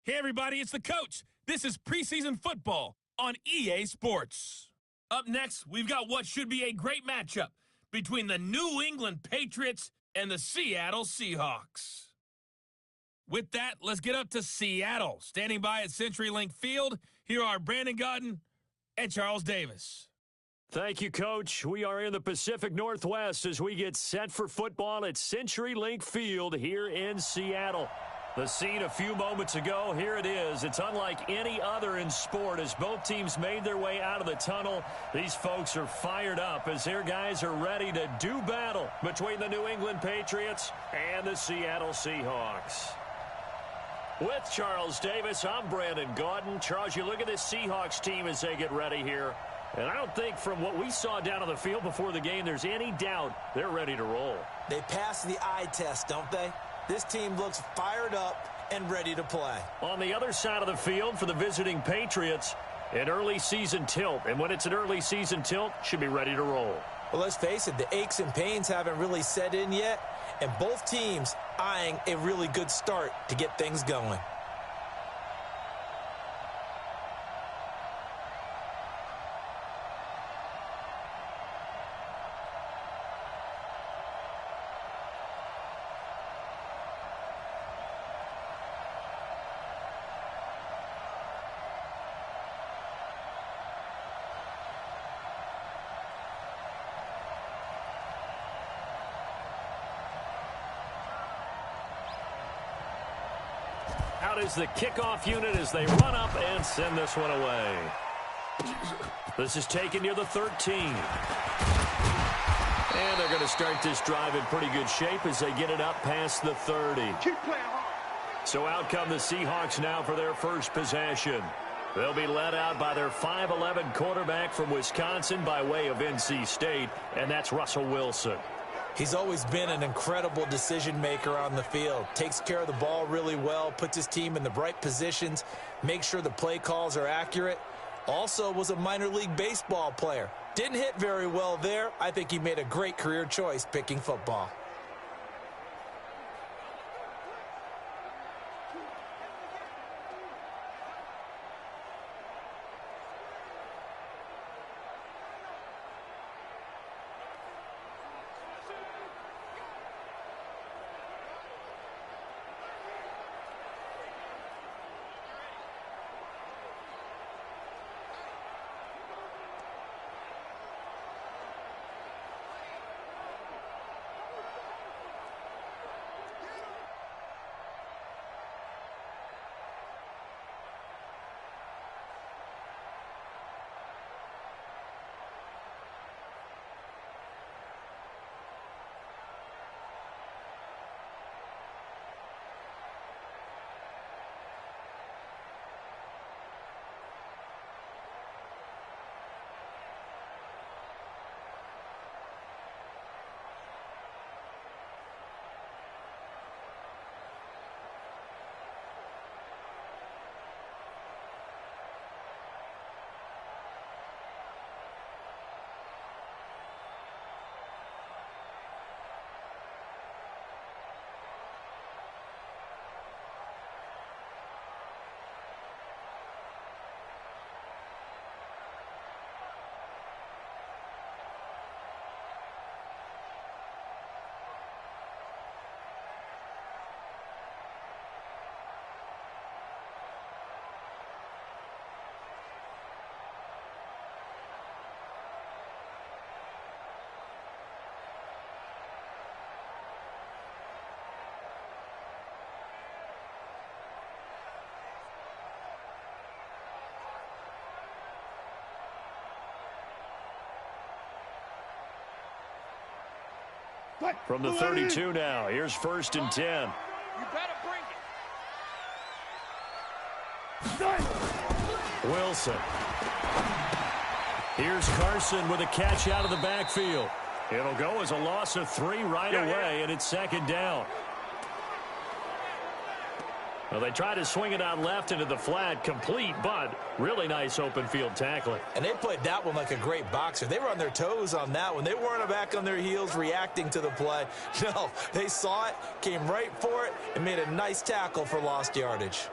Hey, everybody, it's the coach. This is preseason football on EA Sports. Up next, we've got what should be a great matchup between the New England Patriots and the Seattle Seahawks. With that, let's get up to Seattle. Standing by at CenturyLink Field, here are Brandon Godden and Charles Davis. Thank you, Coach. We are in the Pacific Northwest as we get set for football at CenturyLink Field here in Seattle. The scene a few moments ago, here it is. It's unlike any other in sport as both teams made their way out of the tunnel. These folks are fired up as their guys are ready to do battle between the New England Patriots and the Seattle Seahawks. With Charles Davis, I'm Brandon Godden. Charles, you look at this Seahawks team as they get ready here. And I don't think from what we saw down on the field before the game, there's any doubt they're ready to roll. They pass the eye test, don't they? This team looks fired up and ready to play. On the other side of the field for the visiting Patriots, an early season tilt. And when it's an early season tilt, should be ready to roll. Well, let's face it, the aches and pains haven't really set in yet. And both teams eyeing a really good start to get things going. Out is the kickoff unit as they run up and send this one away. This is taken near the 13. And they're going to start this drive in pretty good shape as they get it up past the 30. So out come the Seahawks now for their first possession. They'll be led out by their 5'11 quarterback from Wisconsin by way of NC State, and that's Russell Wilson. He's always been an incredible decision maker on the field. Takes care of the ball really well, puts his team in the right positions, makes sure the play calls are accurate. Also was a minor league baseball player. Didn't hit very well there. I think he made a great career choice picking football. From the 32 now, here's 1st and 10. You better bring it. Wilson. Here's Carson with a catch out of the backfield. It'll go as a loss of 3 right away, and it's 2nd down. Well, they try to swing it out left into the flat, complete, but really nice open field tackling. And they played that one like a great boxer. They were on their toes on that one. They weren't back on their heels reacting to the play. No, they saw it, came right for it, and made a nice tackle for lost yardage.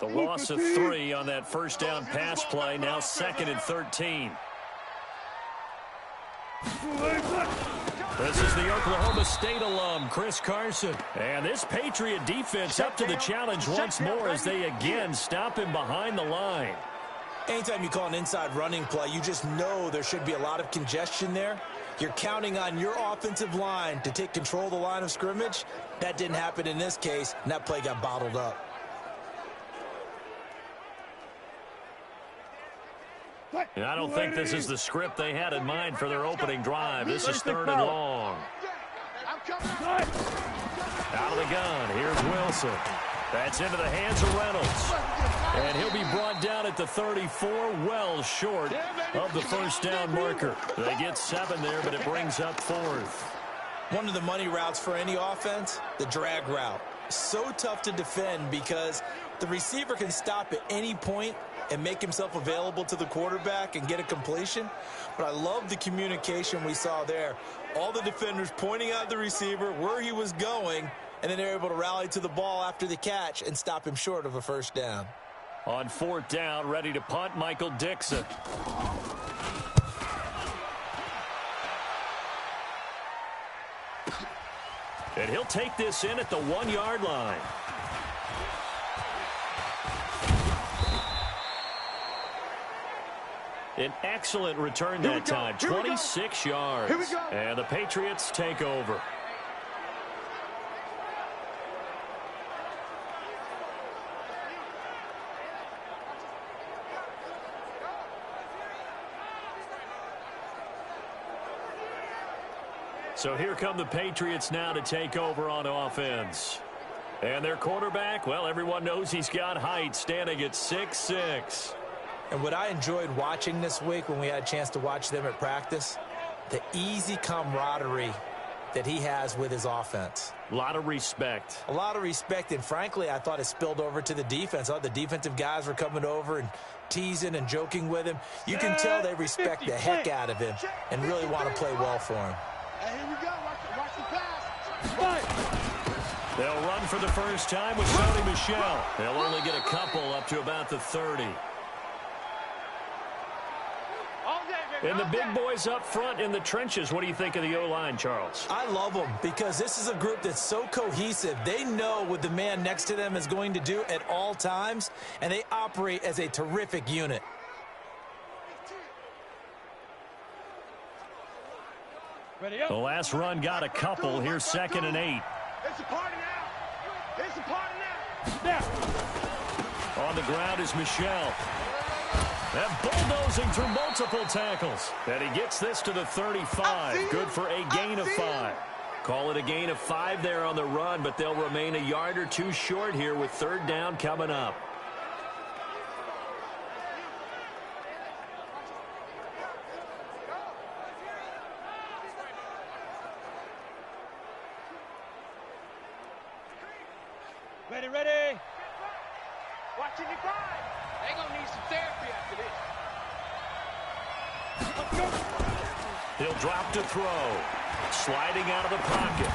The loss of 3 on that first down pass play, now 2nd and 13. This is the Oklahoma State alum, Chris Carson. And this Patriot defense up to the challenge once more as they again stop him behind the line. Anytime you call an inside running play, you just know there should be a lot of congestion there. You're counting on your offensive line to take control of the line of scrimmage. That didn't happen in this case, and that play got bottled up. And I don't think this is the script they had in mind for their opening drive. This is 3rd and long. Out of the gun, here's Wilson. That's into the hands of Reynolds. And he'll be brought down at the 34, well short of the first down marker. They get 7 there, but it brings up 4th. One of the money routes for any offense, the drag route. So tough to defend because the receiver can stop at any point and make himself available to the quarterback and get a completion. But I love the communication we saw there. All the defenders pointing out the receiver, where he was going, and then they're able to rally to the ball after the catch and stop him short of a first down. On 4th down, ready to punt, Michael Dixon. And he'll take this in at the 1-yard line. An excellent return that time, 26 yards. And the Patriots take over. So here come the Patriots now to take over on offense. And their quarterback, well, everyone knows he's got height, standing at 6'6". And what I enjoyed watching this week when we had a chance to watch them at practice, the easy camaraderie that he has with his offense. A lot of respect. A lot of respect, and frankly, I thought it spilled over to the defense. I thought the defensive guys were coming over and teasing and joking with him. You can tell they respect the heck out of him and really want to play well for him. Hey, here we go. Watch the pass. They'll run for the first time with Sony Michel. They'll only get a couple up to about the 30. And the big boys up front in the trenches. What do you think of the O-line, Charles? I love them because this is a group that's so cohesive. They know what the man next to them is going to do at all times, and they operate as a terrific unit. The last run got a couple. Here's 2nd and 8. It's a party now. It's a party now. On the ground is Michel. And bulldozing through multiple tackles. And he gets this to the 35. Good for a gain of 5. Call it a gain of 5 there on the run, but they'll remain a yard or two short here with 3rd down coming up. Ready. Watching you cry. They're going to need some therapy after this. He'll drop to throw. Sliding out of the pocket.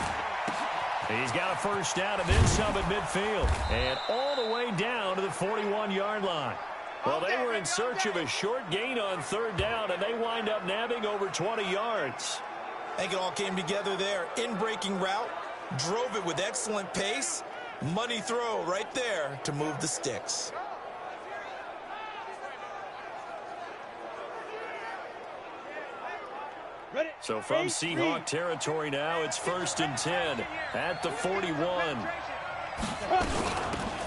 He's got a first down and then some at midfield. And all the way down to the 41-yard line. Well, they were in search of a short gain on 3rd down, and they wind up nabbing over 20 yards. I think it all came together there. In-breaking route. Drove it with excellent pace. Money throw right there to move the sticks. So from Seahawk territory now, it's 1st and 10 at the 41.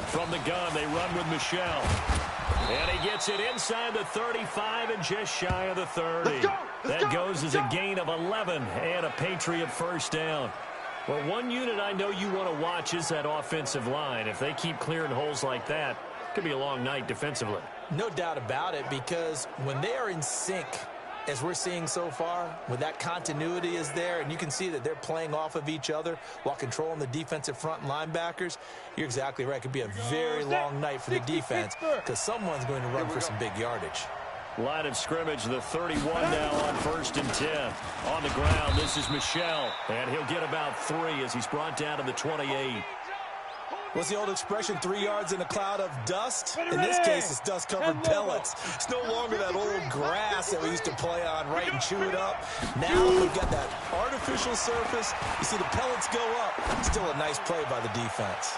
From the gun, they run with Michel. And he gets it inside the 35 and just shy of the 30. That goes as a gain of 11 and a Patriot first down. Well, one unit I know you want to watch is that offensive line. If they keep clearing holes like that, it could be a long night defensively. No doubt about it, because when they are in sync, as we're seeing so far, when that continuity is there, and you can see that they're playing off of each other while controlling the defensive front and linebackers, you're exactly right. It could be a very long night for the defense because someone's going to run for some big yardage. Line of scrimmage, the 31 now on 1st and 10. On the ground, this is Michel, and he'll get about 3 as he's brought down to the 28. What's the old expression, 3 yards in a cloud of dust? In this case, it's dust-covered pellets. It's no longer that old grass that we used to play on, right, and chew it up. Now we've got that artificial surface. You see the pellets go up. Still a nice play by the defense.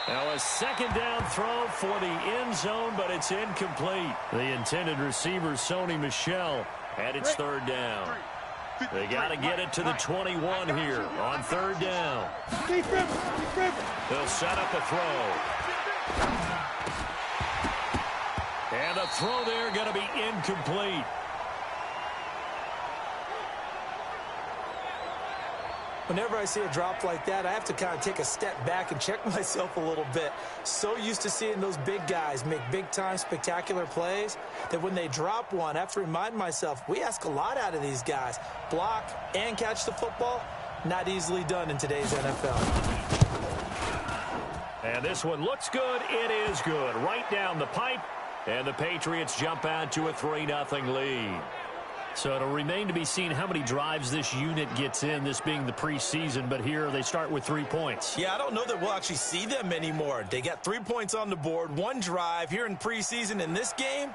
Now a second down throw for the end zone, but it's incomplete. The intended receiver, Sony Michel, and it's third down. They got to get it to the 21 here on third down. They'll set up a throw. And a throw there going to be incomplete. Whenever I see a drop like that, I have to kind of take a step back and check myself a little bit. So used to seeing those big guys make big-time spectacular plays that when they drop one, I have to remind myself, we ask a lot out of these guys. Block and catch the football, not easily done in today's NFL. And this one looks good. It is good. Right down the pipe. And the Patriots jump out to a 3-0 lead. So it'll remain to be seen how many drives this unit gets in, this being the preseason, but here they start with 3 points. Yeah, I don't know that we'll actually see them anymore. They got 3 points on the board, 1 drive here in preseason. In this game,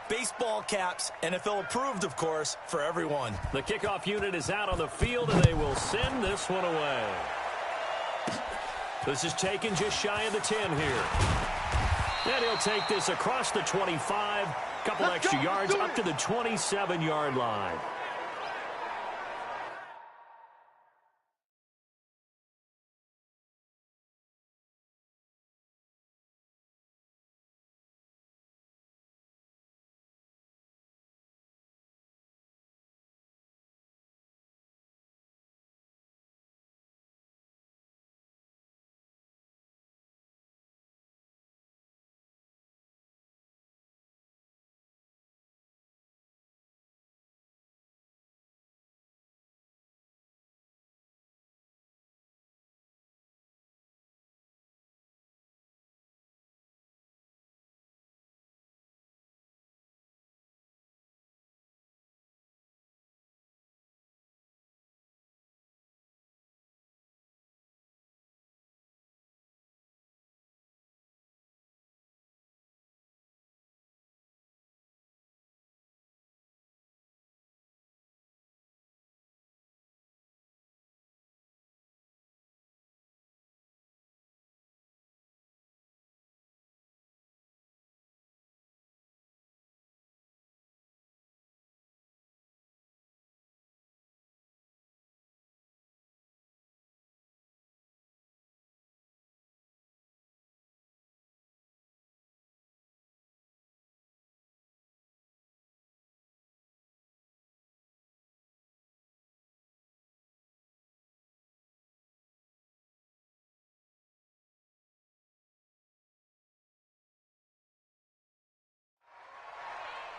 baseball caps, NFL approved, of course, for everyone. The kickoff unit is out on the field, and they will send this one away. This is taken just shy of the 10 here. And he'll take this across the 25. Couple extra yards up to the 27-yard line.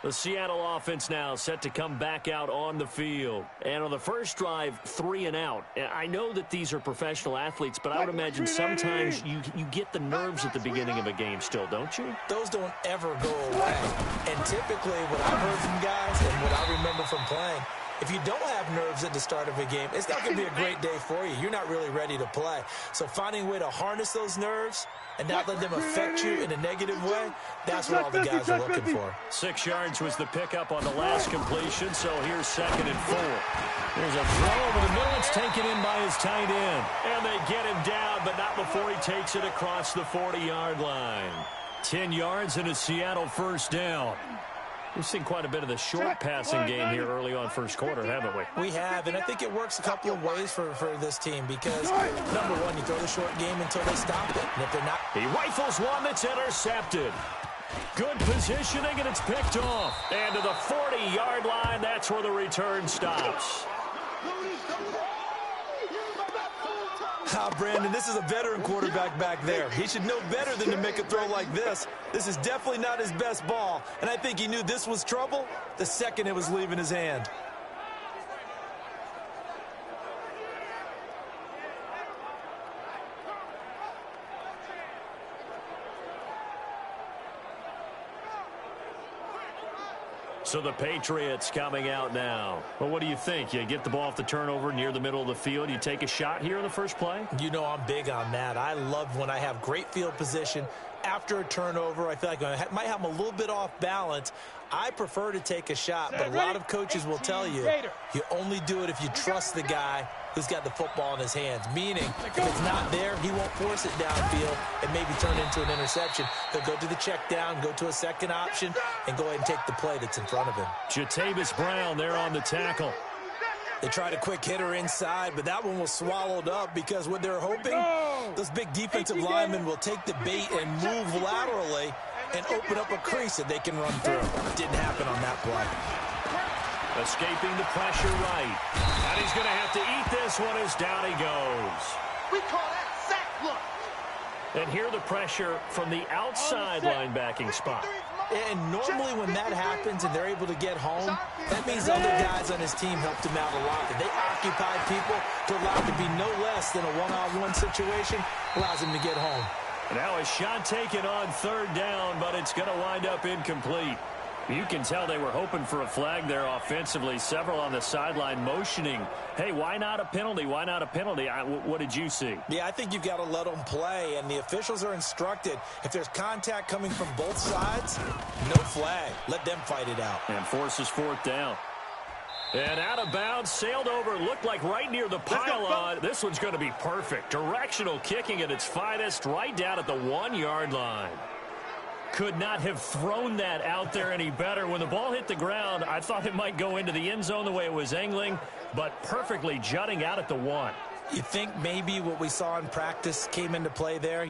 The Seattle offense now set to come back out on the field. And on the first drive, 3 and out. I know that these are professional athletes, but I would imagine sometimes you get the nerves at the beginning of a game still, don't you? Those don't ever go away. And typically what I've heard from guys and what I remember from playing, if you don't have nerves at the start of a game, it's not going to be a great day for you. You're not really ready to play. So finding a way to harness those nerves and not let them affect you in a negative way, that's what all the guys are looking for. 6 yards was the pickup on the last completion, so here's 2nd and 4. There's a throw over the middle. It's taken in by his tight end. And they get him down, but not before he takes it across the 40-yard line. 10 yards and a Seattle first down. We've seen quite a bit of the short passing game here early on first quarter, haven't we? We have, and I think it works a couple of ways for this team because, number one, you throw the short game until they stop it. And if they're not... He rifles one that's intercepted. Good positioning, and it's picked off. And to the 40-yard line, that's where the return stops. Brandon, this is a veteran quarterback back there. He should know better than to make a throw like this. This is definitely not his best ball, and I think he knew this was trouble the second it was leaving his hand. So the Patriots coming out now. Well, what do you think? You get the ball off the turnover near the middle of the field. You take a shot here in the first play? You know I'm big on that. I love when I have great field position. After a turnover, I feel like I might have them a little bit off balance. I prefer to take a shot, but a lot of coaches will tell you, you only do it if you trust the guy who's got the football in his hands. Meaning, if it's not there, he won't force it downfield and maybe turn it into an interception. He'll go to the check down, go to a second option, and go ahead and take the play that's in front of him. Jatavis Brown there on the tackle. They tried a quick hitter inside, but that one was swallowed up because what they're hoping, those big defensive linemen will take the bait and move laterally and open up a crease that they can run through. Didn't happen on that play. Escaping the pressure right. And he's going to have to eat this one as down he goes. We call that sack block. And here the pressure from the outside linebacking spot. And normally when that happens and they're able to get home, that means other guys on his team helped him out a lot. That they occupied people to allow it to be no less than a one-on-one situation, allows him to get home. Now a shot taken on third down, but it's going to wind up incomplete. You can tell they were hoping for a flag there offensively. Several on the sideline motioning, hey, why not a penalty? Why not a penalty? What did you see? Yeah, I think you've got to let them play, and the officials are instructed, if there's contact coming from both sides, no flag. Let them fight it out. And forces fourth down. And out of bounds, sailed over, looked like right near the pylon. This one's going to be perfect. Directional kicking at its finest, right down at the 1-yard line. Could not have thrown that out there any better. When the ball hit the ground, I thought it might go into the end zone the way it was angling, but perfectly jutting out at the 1. You think maybe what we saw in practice came into play there?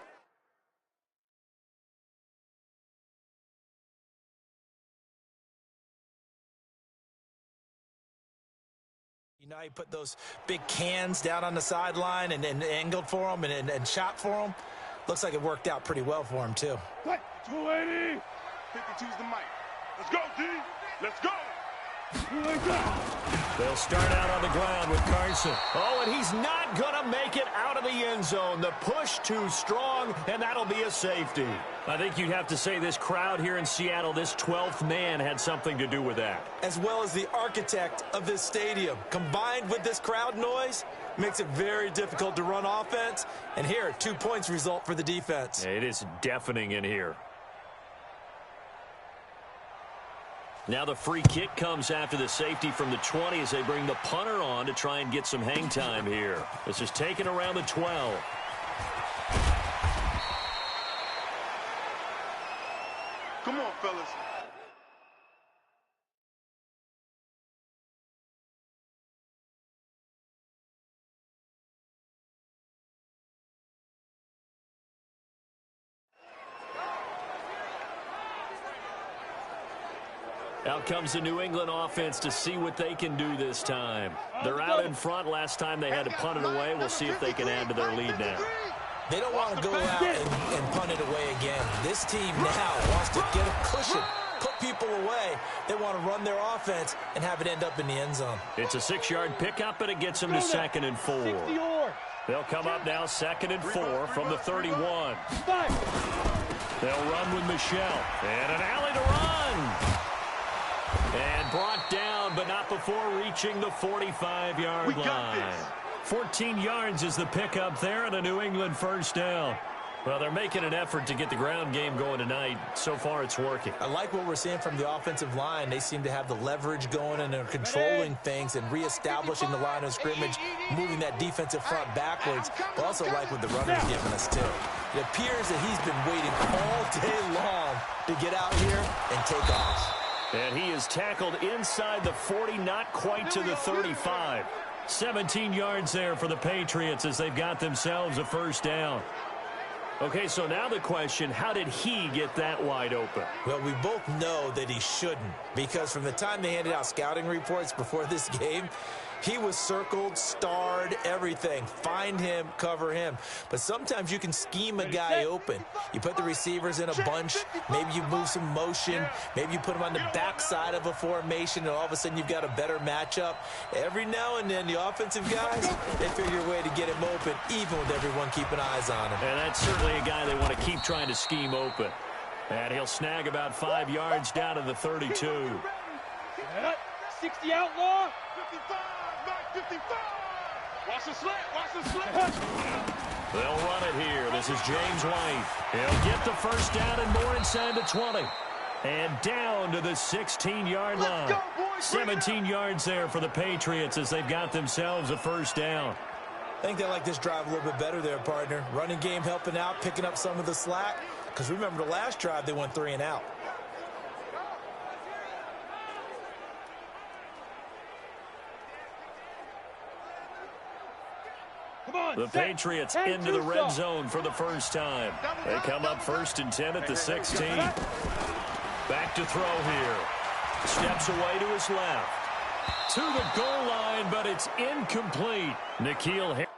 You know, he put those big cans down on the sideline and angled for him and shot for him. Looks like it worked out pretty well for him, too. 280. 52's the mic. Let's go, D. Let's go. They'll start out on the ground with Carson. Oh, and he's not going to make it out of the end zone. The push too strong, and that'll be a safety. I think you'd have to say this crowd here in Seattle, this 12th man had something to do with that. As well as the architect of this stadium. Combined with this crowd noise, makes it very difficult to run offense. And here, 2 points result for the defense. It is deafening in here. Now the free kick comes after the safety from the 20 as they bring the punter on to try and get some hang time here. This is taken around the 12. Come on, fellas. Out comes the New England offense to see what they can do this time. They're out in front. Last time they had to punt it away. We'll see if they can add to their lead now. They don't want to go out and punt it away again. This team now wants to get a cushion, put people away. They want to run their offense and have it end up in the end zone. It's a 6-yard pickup, and it gets them to 2nd and 4. They'll come up now 2nd and 4 from the 31. They'll run with Michelle. And an alley to run. And brought down, but not before reaching the 45-yard line. 14 yards is the pickup there and a New England first down. Well, they're making an effort to get the ground game going tonight. So far, it's working. I like what we're seeing from the offensive line. They seem to have the leverage going, and they're controlling things and reestablishing the line of scrimmage, moving that defensive front backwards. But also like what the runner's giving us, too. It appears that he's been waiting all day long to get out here and take off. And he is tackled inside the 40, not quite to the 35. 17 yards there for the Patriots as they've got themselves a first down. Okay, so now the question, how did he get that wide open? Well, we both know that he shouldn't, because from the time they handed out scouting reports before this game, he was circled, starred, everything. Find him, cover him. But sometimes you can scheme a guy open. You put the receivers in a bunch. Maybe you move some motion. Maybe you put them on the backside of a formation, and all of a sudden you've got a better matchup. Every now and then, the offensive guys, they figure a way to get him open, even with everyone keeping eyes on him. And that's certainly a guy they want to keep trying to scheme open. And he'll snag about 5 yards down to the 32. 60 outlaw. 55, Mike 55. Watch the slant, watch the slant. They'll run it here. This is James White. He'll get the first down and more inside the 20. And down to the 16-yard line. Go, boys, 17 yards there for the Patriots as they've got themselves a first down. I think they like this drive a little bit better there, partner. Running game helping out, picking up some of the slack. Because remember the last drive, they went 3 and out. The Patriots into the red zone for the first time. They come up 1st and 10 at the 16. Back to throw here. Steps away to his left. To the goal line, but it's incomplete. N'Keal Harry.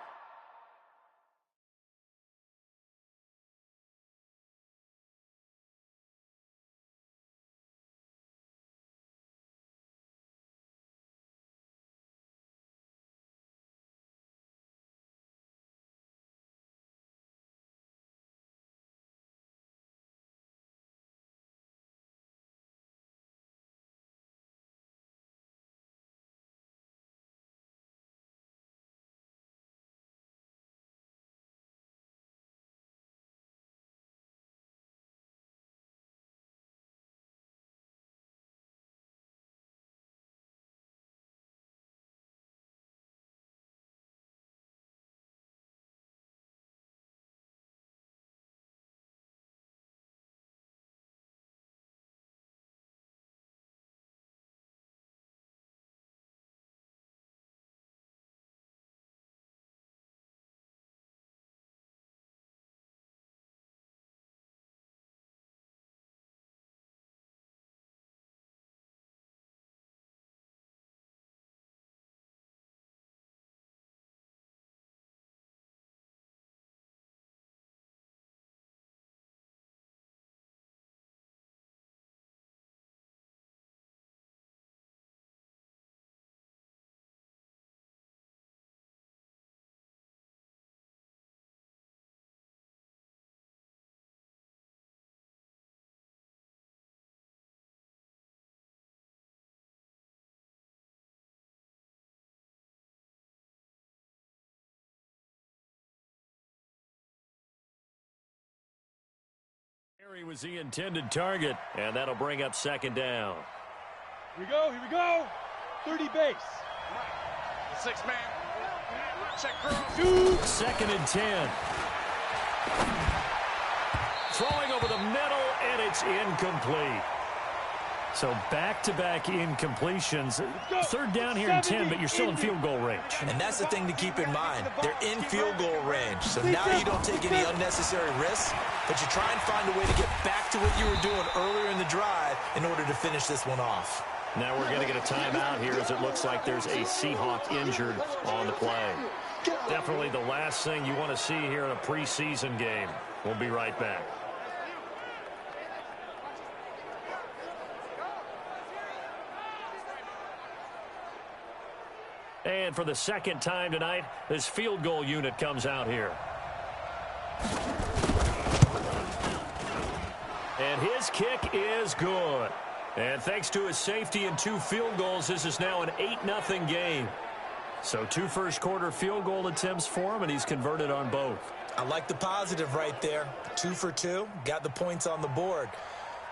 Harry was the intended target, and that'll bring up 2nd down. Here we go. 30 base. 6-man. Check curl. 2nd and 10. Throwing over the middle, and it's incomplete. So back-to-back incompletions. 3rd down here and 10, but you're still in field goal range. And that's the thing to keep in mind. They're in field goal range. So now you don't take any unnecessary risks, but you try and find a way to get back to what you were doing earlier in the drive in order to finish this one off. Now we're going to get a timeout here as it looks like there's a Seahawk injured on the play. Definitely the last thing you want to see here in a preseason game. We'll be right back. And for the 2nd time tonight, this field goal unit comes out here. And his kick is good. And thanks to his safety and 2 field goals, this is now an 8-0 game. So 2 first-quarter field goal attempts for him, and he's converted on both. I like the positive right there. 2 for 2, got the points on the board.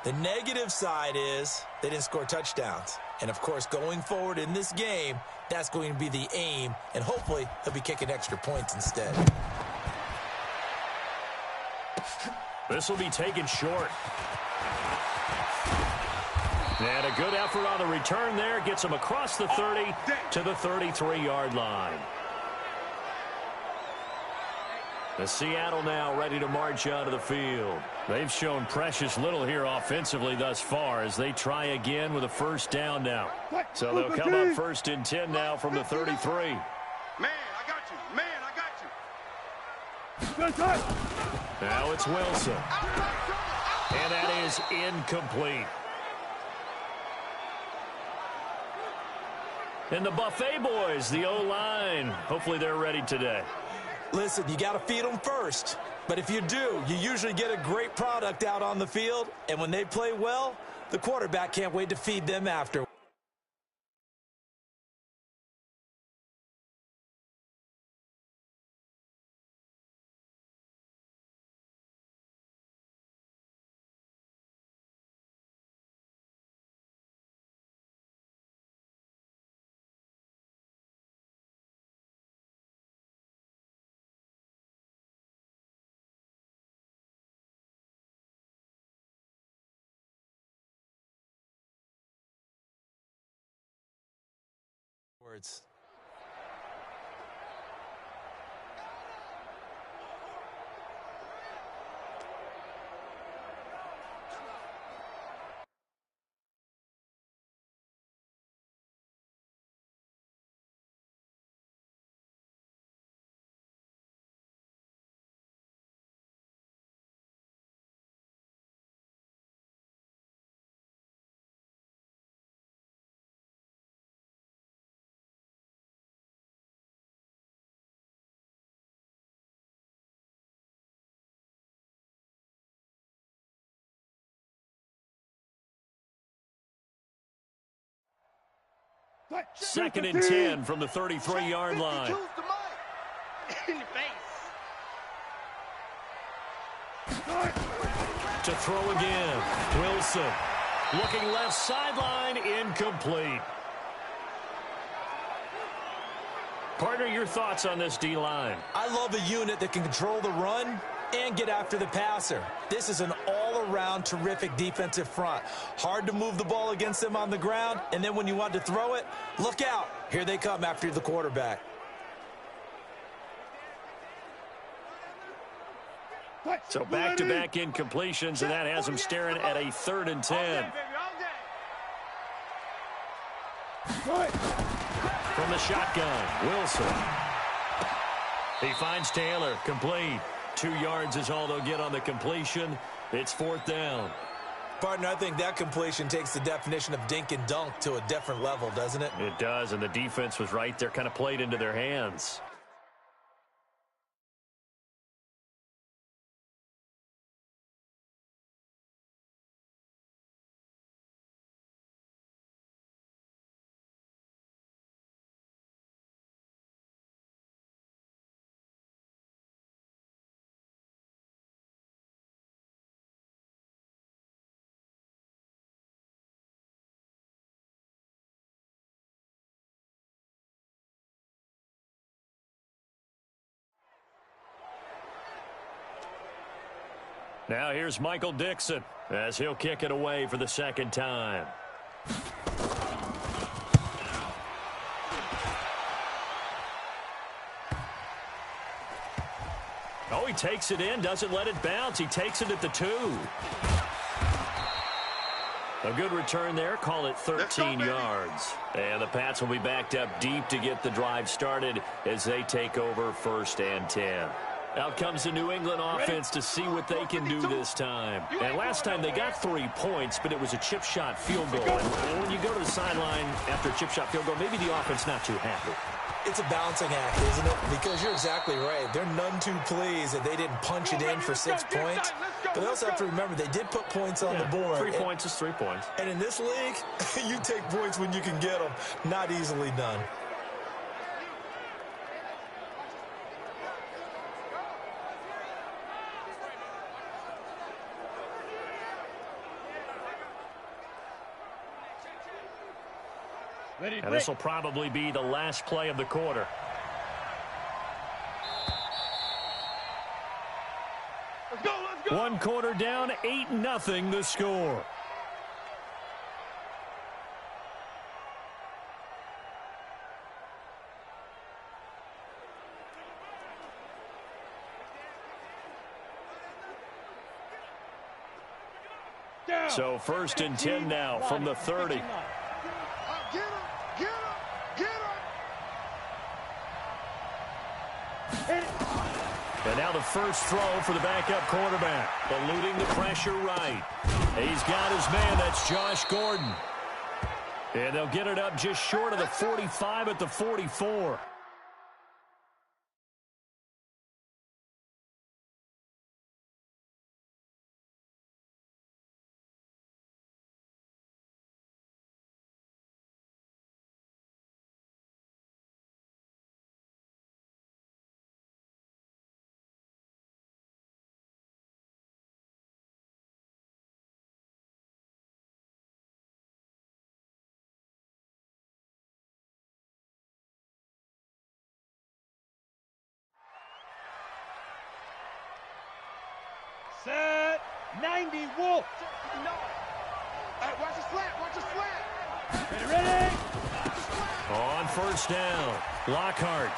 The negative side is they didn't score touchdowns. And, of course, going forward in this game, that's going to be the aim, and hopefully he'll be kicking extra points instead. This will be taken short. And a good effort on the return there. Gets him across the 30 to the 33-yard line. The Seattle now ready to march out of the field. They've shown precious little here offensively thus far as they try again with a first down now. So they'll come up 1st and 10 now from the 33. Man, I got you. Man, I got you. Now it's Wilson. And that is incomplete. And the Buffet boys, the O-line, hopefully they're ready today. Listen, you got to feed them first. But if you do, you usually get a great product out on the field. And when they play well, the quarterback can't wait to feed them after. Second and 10 from the 33-yard line. In the face. To throw again. Wilson. Looking left sideline. Incomplete. Partner, your thoughts on this D-line? I love a unit that can control the run and get after the passer. This is an all-around terrific defensive front. Hard to move the ball against them on the ground, and then when you want to throw it, look out. Here they come after the quarterback. So back-to-back incompletions, and that has them staring at a 3rd and 10. From the shotgun, Wilson. He finds Taylor, complete. 2 yards is all they'll get on the completion. It's 4th down. Partner, I think that completion takes the definition of dink and dunk to a different level, doesn't it? It does, and the defense was right there, kind of played into their hands. Now here's Michael Dixon as he'll kick it away for the 2nd time. Oh, he takes it in, doesn't let it bounce. He takes it at the 2. A good return there. Call it 13 yards. And the Pats will be backed up deep to get the drive started as they take over 1st and 10. Out comes the New England offense to see what they can do this time. And last time they got 3 points, but it was a chip shot field goal. And when you go to the sideline after a chip shot field goal, maybe the offense not too happy. It's a balancing act, isn't it? Because you're exactly right. They're none too pleased that they didn't punch it in for 6 points. But they also have to remember they did put points on the board. 3 points is 3 points. And in this league, you take points when you can get them. Not easily done. And this will probably be the last play of the quarter. Let's go, let's go. 1 quarter down, 8-0 the score. So 1st and 10 now from the 30. And now the first throw for the backup quarterback. Eluding the pressure right. He's got his man. That's Josh Gordon. And they'll get it up just short of the 45 at the 44. Set 90 Wolf. Hey, watch the slant, watch the slant. Ready. On first down, Lockhart.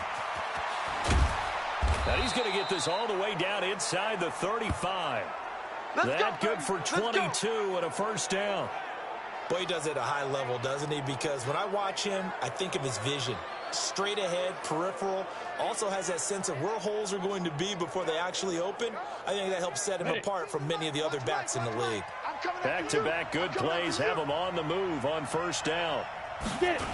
And he's going to get this all the way down inside the 35. That good for 22 and a first down. Boy, he does it at a high level, doesn't he? Because when I watch him, I think of his vision. Straight ahead, peripheral. Also has that sense of where holes are going to be before they actually open. I think that helps set him apart from many of the other backs in the league. Back-to-back good plays have him on the move on first down. Get it.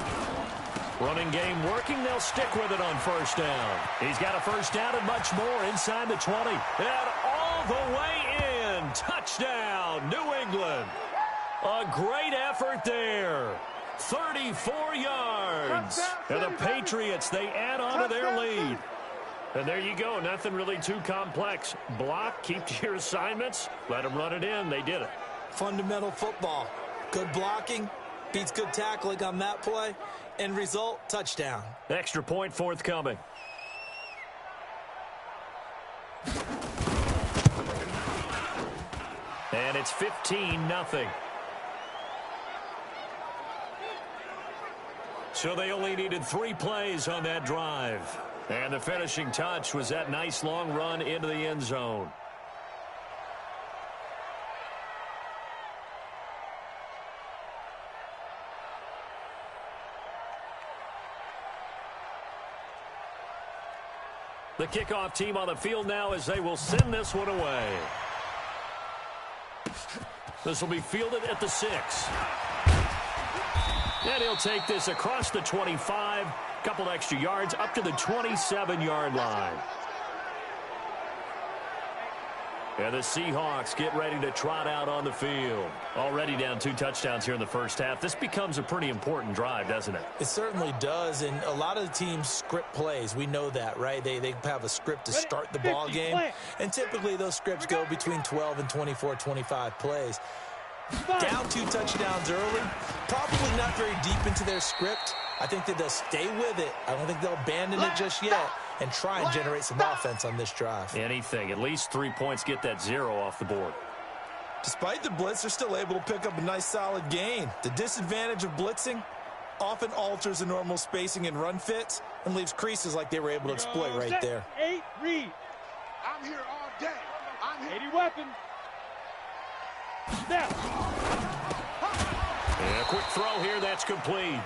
Running game working. They'll stick with it on first down. He's got a first down and much more inside the 20. And all the way in. Touchdown, New England. A great effort there. 34 yards. And the Patriots, they add on to their lead. And there you go. Nothing really too complex. Block, keep to your assignments. Let them run it in. They did it. Fundamental football. Good blocking. Beats good tackling on that play. End result, touchdown. Extra point forthcoming. And it's 15-0. So they only needed 3 plays on that drive. And the finishing touch was that nice long run into the end zone. The kickoff team on the field now as they will send this one away. This will be fielded at the 6. And he'll take this across the 25, couple extra yards up to the 27-yard line. And the Seahawks get ready to trot out on the field. Already down 2 touchdowns here in the first half. This becomes a pretty important drive, doesn't it? It certainly does, and a lot of the teams script plays. We know that, right? They have a script to start the ball game, and typically those scripts go between 12 and 24, 25 plays. Down 2 touchdowns early, probably not very deep into their script. I think that they'll stay with it. I don't think they'll abandon it just yet and try and generate some offense on this drive. Anything. At least 3 points, get that 0 off the board. Despite the blitz, they're still able to pick up a nice solid gain. The disadvantage of blitzing often alters the normal spacing and run fits and leaves creases like they were able to exploit right there. 8, read. I'm here all day. I'm here. 80 weapon. Snap. And a quick throw here, that's complete.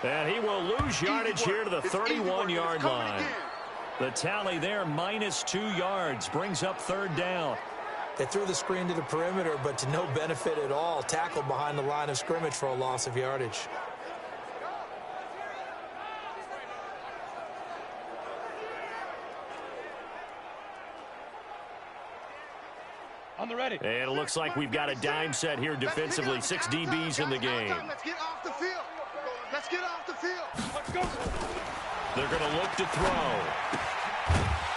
And he will lose yardage here to the 31-yard line. The tally there, -2 yards, brings up 3rd down. They threw the screen to the perimeter, but to no benefit at all. Tackled behind the line of scrimmage for a loss of yardage. On the ready. And it looks like we've got a dime set here defensively. 6 DBs in the game. Let's get off the field. Let's get off the field. Let's go. They're going to look to throw.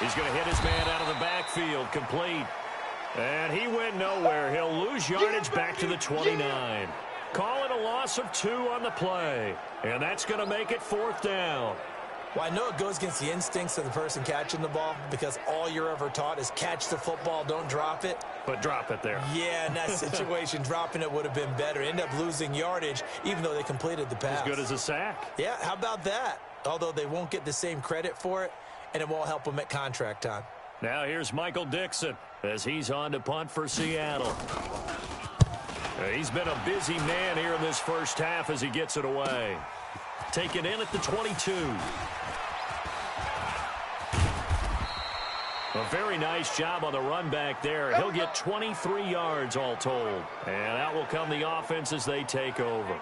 He's going to hit his man out of the backfield. Complete. And he went nowhere. He'll lose yardage back to the 29. Call it a loss of 2 on the play. And that's going to make it 4th down. Well, I know it goes against the instincts of the person catching the ball because all you're ever taught is catch the football, don't drop it. But drop it there. Yeah, in that situation, dropping it would have been better. End up losing yardage, even though they completed the pass. As good as a sack. Yeah, how about that? Although they won't get the same credit for it, and it won't help them at contract time. Now here's Michael Dixon as he's on to punt for Seattle. He's been a busy man here in this first half as he gets it away. Taken in at the 22. A very nice job on the run back there. He'll get 23 yards all told. And out will come the offense as they take over.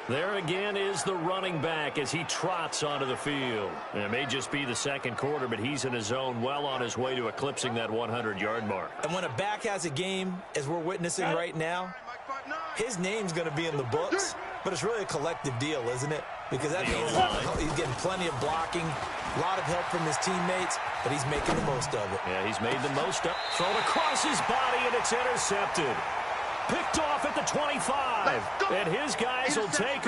There again is the running back as he trots onto the field. It may just be the second quarter, but he's in his zone, well on his way to eclipsing that 100-yard mark. And when a back has a game, as we're witnessing right now, his name's going to be in the books, but it's really a collective deal, isn't it? Because that means he's getting plenty of blocking, a lot of help from his teammates, but he's making the most of it. Yeah, he's made the most of it. Thrown across his body, and it's intercepted. Picked off at the 25, and his guys will take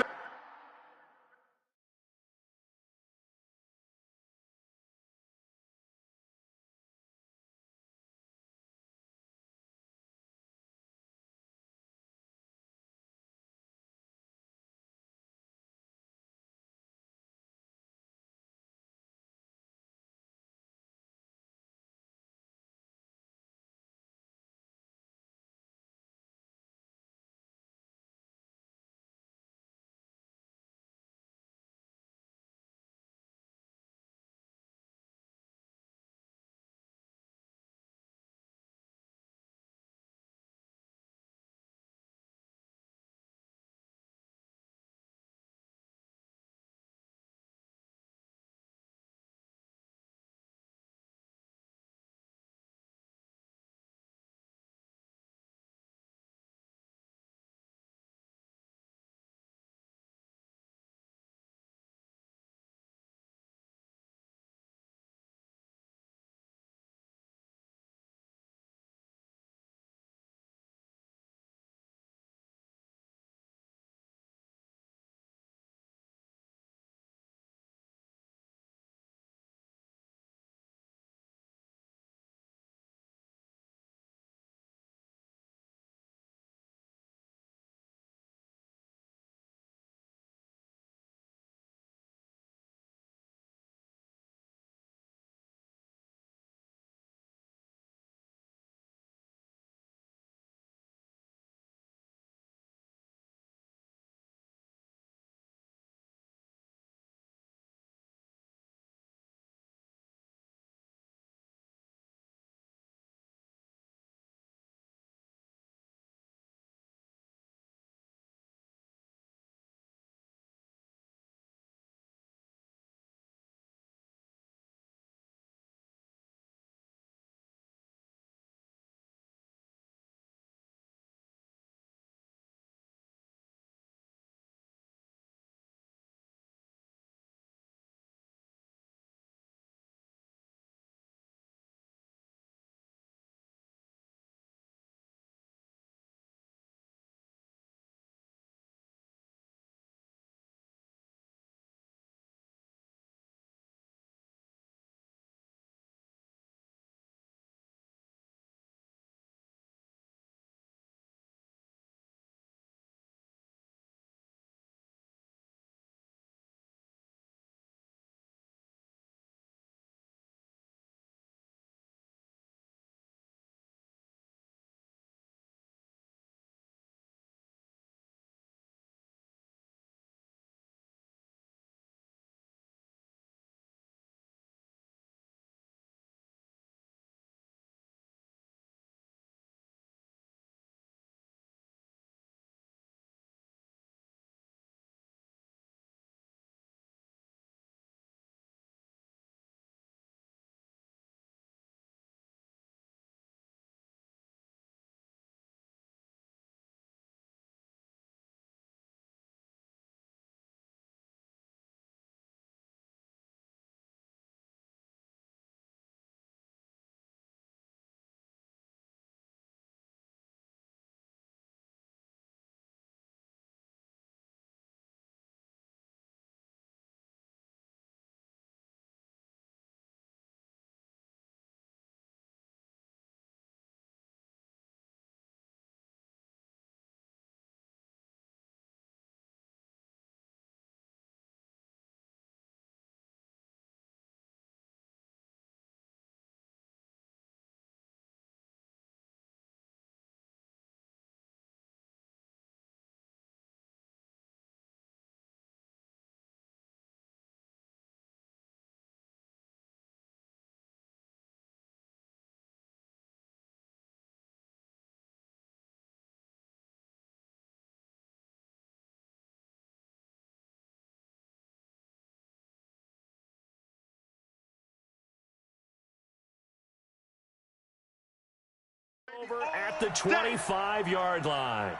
Over at the 25-yard line.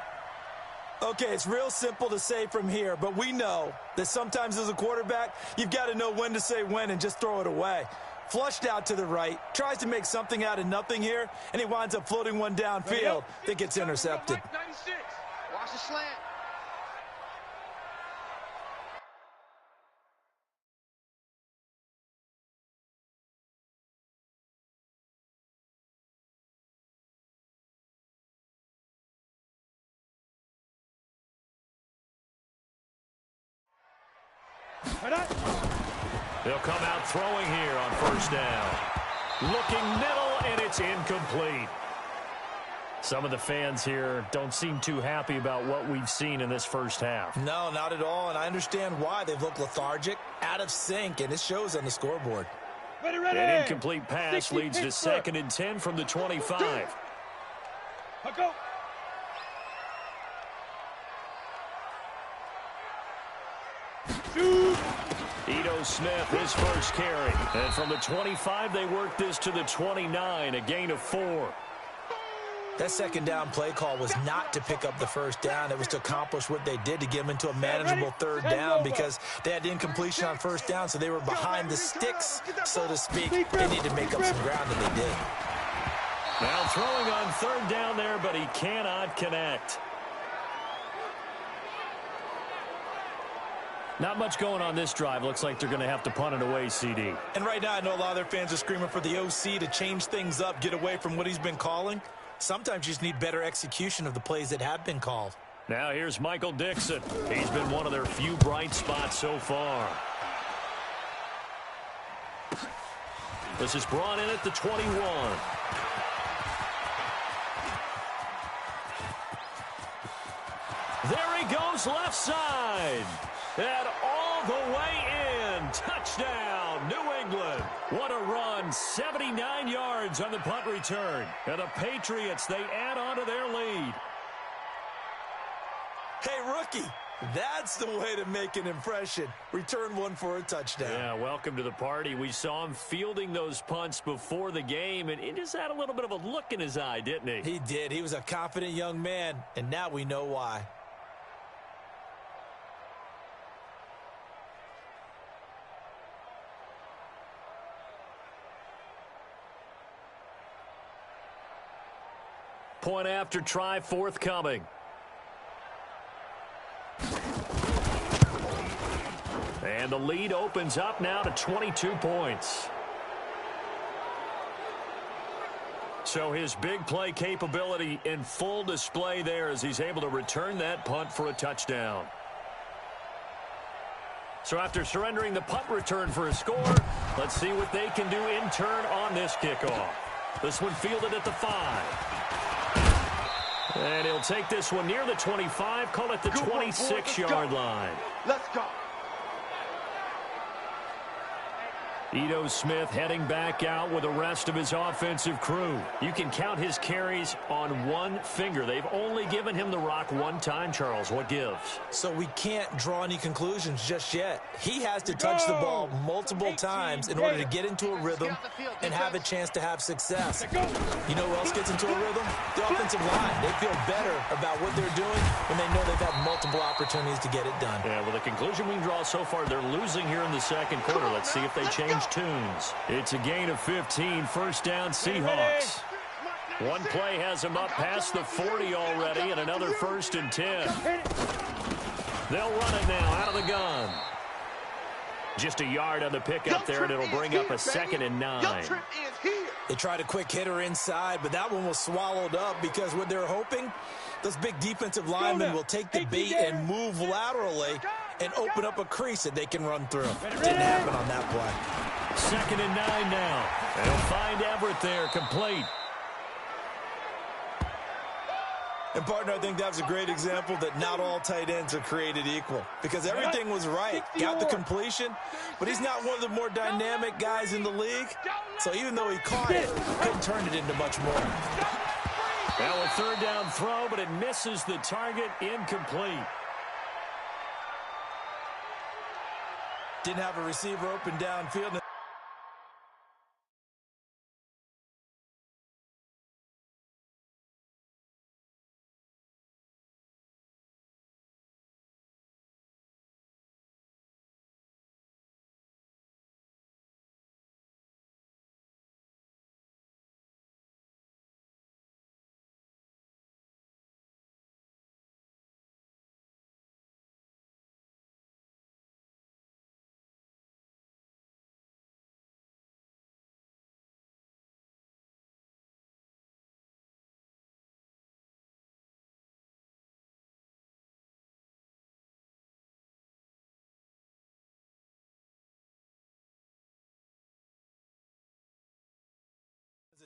Okay, it's real simple to say from here, but we know that sometimes as a quarterback, you've got to know when to say when and just throw it away. Flushed out to the right, tries to make something out of nothing here, and he winds up floating one downfield that gets intercepted. Watch the slant. They'll come out throwing here on first down. Looking middle, and it's incomplete. Some of the fans here don't seem too happy about what we've seen in this first half. No, not at all, and I understand why. They've looked lethargic, out of sync, and it shows on the scoreboard. An incomplete pass leads to 2nd and 10 from the 25. Go. Ito Smith, his first carry. And from the 25, they work this to the 29, a gain of 4. That second down play call was not to pick up the first down. It was to accomplish what they did to get them into a manageable third down because they had incompletion on first down, so they were behind the sticks, so to speak. They needed to make up some ground, and they did. Now throwing on third down there, but he cannot connect. Not much going on this drive. Looks like they're going to have to punt it away, CD. And right now, I know a lot of their fans are screaming for the OC to change things up, get away from what he's been calling. Sometimes you just need better execution of the plays that have been called. Now here's Michael Dixon. He's been one of their few bright spots so far. This is brought in at the 21. There he goes, left side. And all the way in. Touchdown, New England. What a run. 79 yards on the punt return. And the Patriots, they add on to their lead. Hey, rookie, that's the way to make an impression. Return one for a touchdown. Yeah, welcome to the party. We saw him fielding those punts before the game, and he just had a little bit of a look in his eye, didn't he? He did. He was a confident young man, and now we know why. Point after try forthcoming. And the lead opens up now to 22 points. So his big play capability in full display there as he's able to return that punt for a touchdown. So after surrendering the punt return for a score, let's see what they can do in turn on this kickoff. This one fielded at the 5. And he'll take this one near the 25, call it the 26-yard line. Let's go. Ito Smith heading back out with the rest of his offensive crew. You can count his carries on one finger. They've only given him the rock one time, Charles. What gives? So we can't draw any conclusions just yet. He has to touch the ball multiple times in order to get into a rhythm and have a chance to have success. You know who else gets into a rhythm? The offensive line. They feel better about what they're doing when they know they've had multiple opportunities to get it done. Yeah, well, the conclusion we can draw so far, they're losing here in the second quarter. Let's see if they change tunes. It's a gain of 15, first down Seahawks. One play has them up past the 40 already, and another 1st and 10. They'll run it now out of the gun. Just a yard on the pickup there, and it'll bring up a 2nd and 9. They tried a quick hitter inside, but that one was swallowed up because what they're hoping, those big defensive linemen will take the bait and move laterally and open up a crease that they can run through. Didn't happen on that play. 2nd and 9 now. They'll find Everett there, complete. And, partner, I think that was a great example that not all tight ends are created equal because everything was right. Got the completion, but he's not one of the more dynamic guys in the league. So even though he caught it, couldn't turn it into much more. Now a 3rd down throw, but it misses the target, incomplete. Didn't have a receiver open downfield.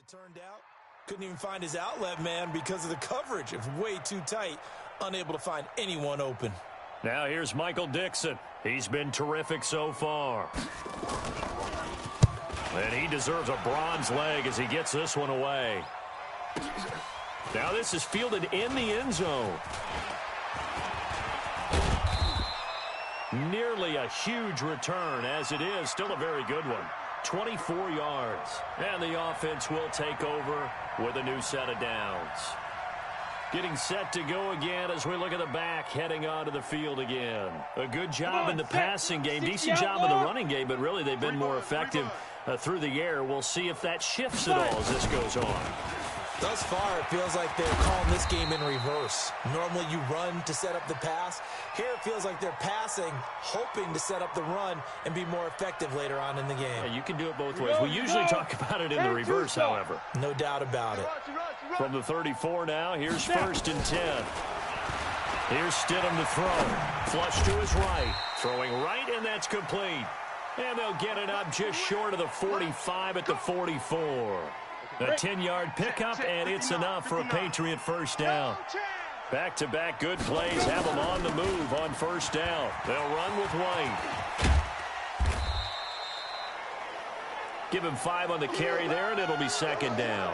it turned out. Couldn't even find his outlet man because of the coverage. It was way too tight. Unable to find anyone open. Now here's Michael Dixon. He's been terrific so far. And he deserves a bronze leg as he gets this one away. Now this is fielded in the end zone. Nearly a huge return, as it is still a very good one. 24 yards. And the offense will take over with a new set of downs. Getting set to go again as we look at the back heading onto the field again. A good job in the passing game. Decent job in the running game, but really they've been more effective through the air. We'll see if that shifts at all as this goes on. Thus far, it feels like they're calling this game in reverse. Normally you run to set up the pass. Here it feels like they're passing, hoping to set up the run and be more effective later on in the game. Yeah, you can do it both ways. We usually talk about it in the reverse, however. No doubt about it. From the 34 now, here's 1st and 10. Here's Stidham to throw. Flush to his right. Throwing right, and that's complete. And they'll get it up just short of the 45 at the 44. A 10-yard pickup, and it's enough for a Patriot first down. Back-to-back good plays have them on the move on first down. They'll run with White. Give him 5 on the carry there, and it'll be 2nd down.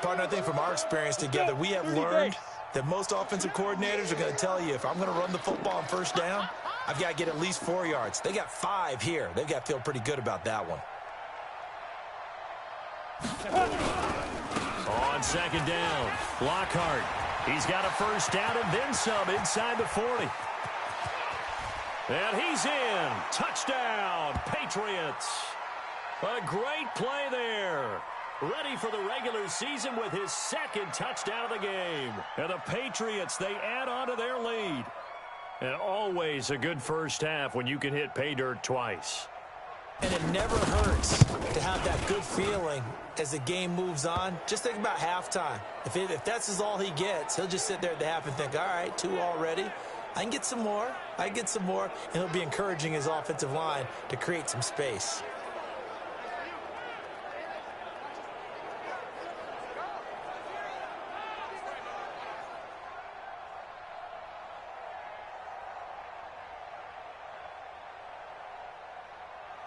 Partner, I think from our experience together, we have learned that most offensive coordinators are going to tell you, if I'm going to run the football on first down, I've got to get at least 4 yards. They got 5 here. They've got to feel pretty good about that one. On 2nd down, Lockhart. He's got a first down and then some inside the 40. And he's in. Touchdown, Patriots. A great play there. Ready for the regular season with his 2nd touchdown of the game. And the Patriots, they add on to their lead. And always a good first half when you can hit pay dirt twice. And it never hurts to have that good feeling as the game moves on. Just think about halftime. If that's all he gets, he'll just sit there at the half and think, all right, 2 already. I can get some more. I can get some more. And he'll be encouraging his offensive line to create some space.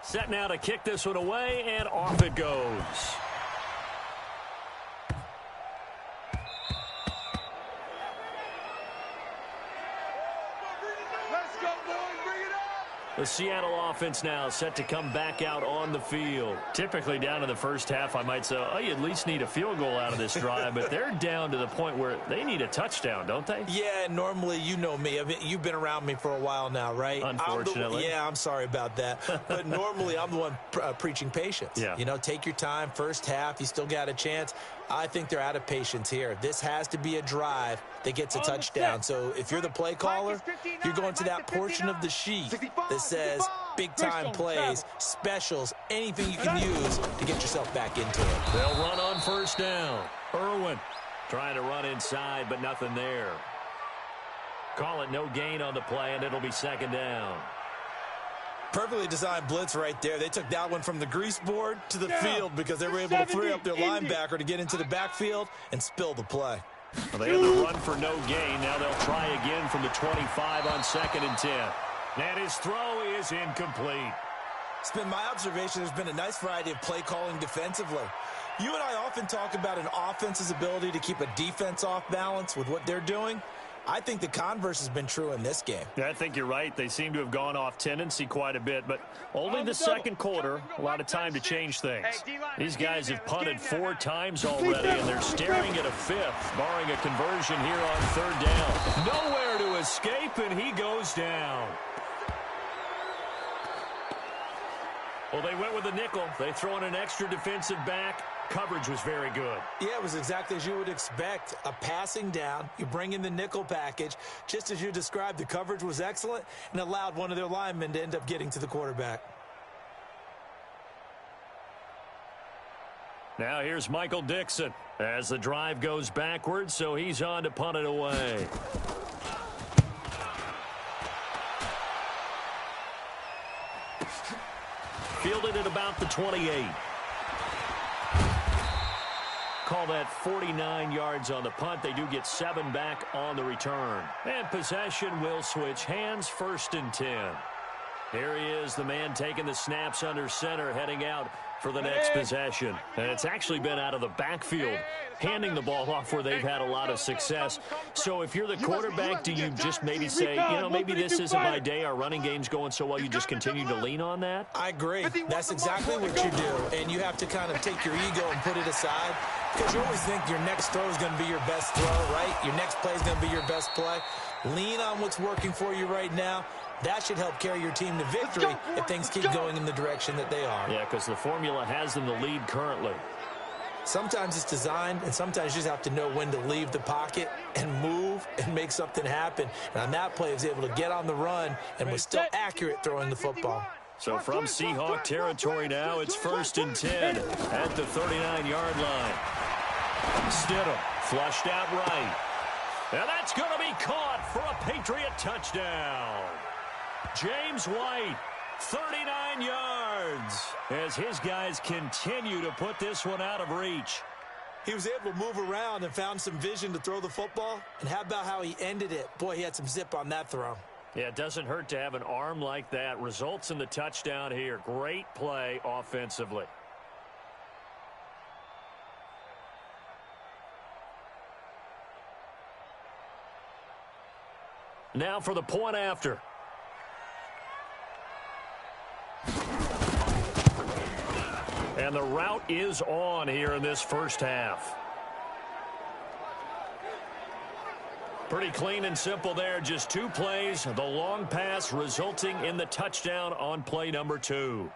Set now to kick this one away, and off it goes. Let's go, boys. Bring it up. The Seattle offense now set to come back out on the field. Typically down in the first half, I might say, oh, you at least need a field goal out of this drive, but they're down to the point where they need a touchdown, don't they? Yeah, normally, you know me. I mean, you've been around me for a while now, right? Unfortunately. I'm sorry about that. But normally, I'm the one preaching patience. Yeah. You know, take your time. First half, you still got a chance. I think they're out of patience here. This has to be a drive that gets a touchdown. So if you're the play caller, you're going to that portion of the sheet that says big-time plays, specials, anything you can use to get yourself back into it. They'll run on first down. Irwin trying to run inside, but nothing there. Call it no gain on the play, and it'll be 2nd down. Perfectly designed blitz right there. They took that one from the grease board to the field because they were able to free up their linebacker to get into the backfield and spill the play. Well, they had the run for no gain. Now they'll try again from the 25 on 2nd and 10. And his throw is incomplete. It's been my observation there's been a nice variety of play calling defensively. You and I often talk about an offense's ability to keep a defense off balance with what they're doing. I think the converse has been true in this game. Yeah, I think you're right. They seem to have gone off tendency quite a bit, but only the second quarter, a lot of time to change things. These guys have punted 4 times already, and they're staring at a 5th, barring a conversion here on 3rd down. Nowhere to escape, and he goes down. Well, they went with a nickel. They throw in an extra defensive back. Coverage was very good. Yeah, it was exactly as you would expect. A passing down. You bring in the nickel package. Just as you described, the coverage was excellent and allowed one of their linemen to end up getting to the quarterback. Now here's Michael Dixon as the drive goes backwards, so he's on to punt it away. Fielded at about the 28. Call that 49 yards on the punt. They do get 7 back on the return. And possession will switch hands, 1st and 10. Here he is, the man taking the snaps under center, heading out for the next possession. And it's actually been out of the backfield, handing the ball off where they've had a lot of success. So if you're the quarterback, do you just maybe say, maybe this isn't my day, our running game's going so well, you just continue to lean on that? I agree. That's exactly what you do. And you have to kind of take your ego and put it aside, because you always think your next throw is going to be your best throw, right? Your next play is going to be your best play. Lean on what's working for you right now. That should help carry your team to victory if things keep going in the direction that they are. Yeah, because the formula has them the lead currently. Sometimes it's designed, and sometimes you just have to know when to leave the pocket and move and make something happen. And on that play, he was able to get on the run and was still accurate throwing the football. So from Seahawk territory now, it's 1st and 10 at the 39-yard line. Stidham flushed out right. And that's going to be caught for a Patriot touchdown. James White, 39 yards, as his guys continue to put this one out of reach. He was able to move around and found some vision to throw the football. And how about how he ended it? Boy, he had some zip on that throw. Yeah, it doesn't hurt to have an arm like that. Results in the touchdown here. Great play offensively. Now for the point after. And the route is on here in this first half. Pretty clean and simple there. Just 2 plays. The long pass resulting in the touchdown on play number 2.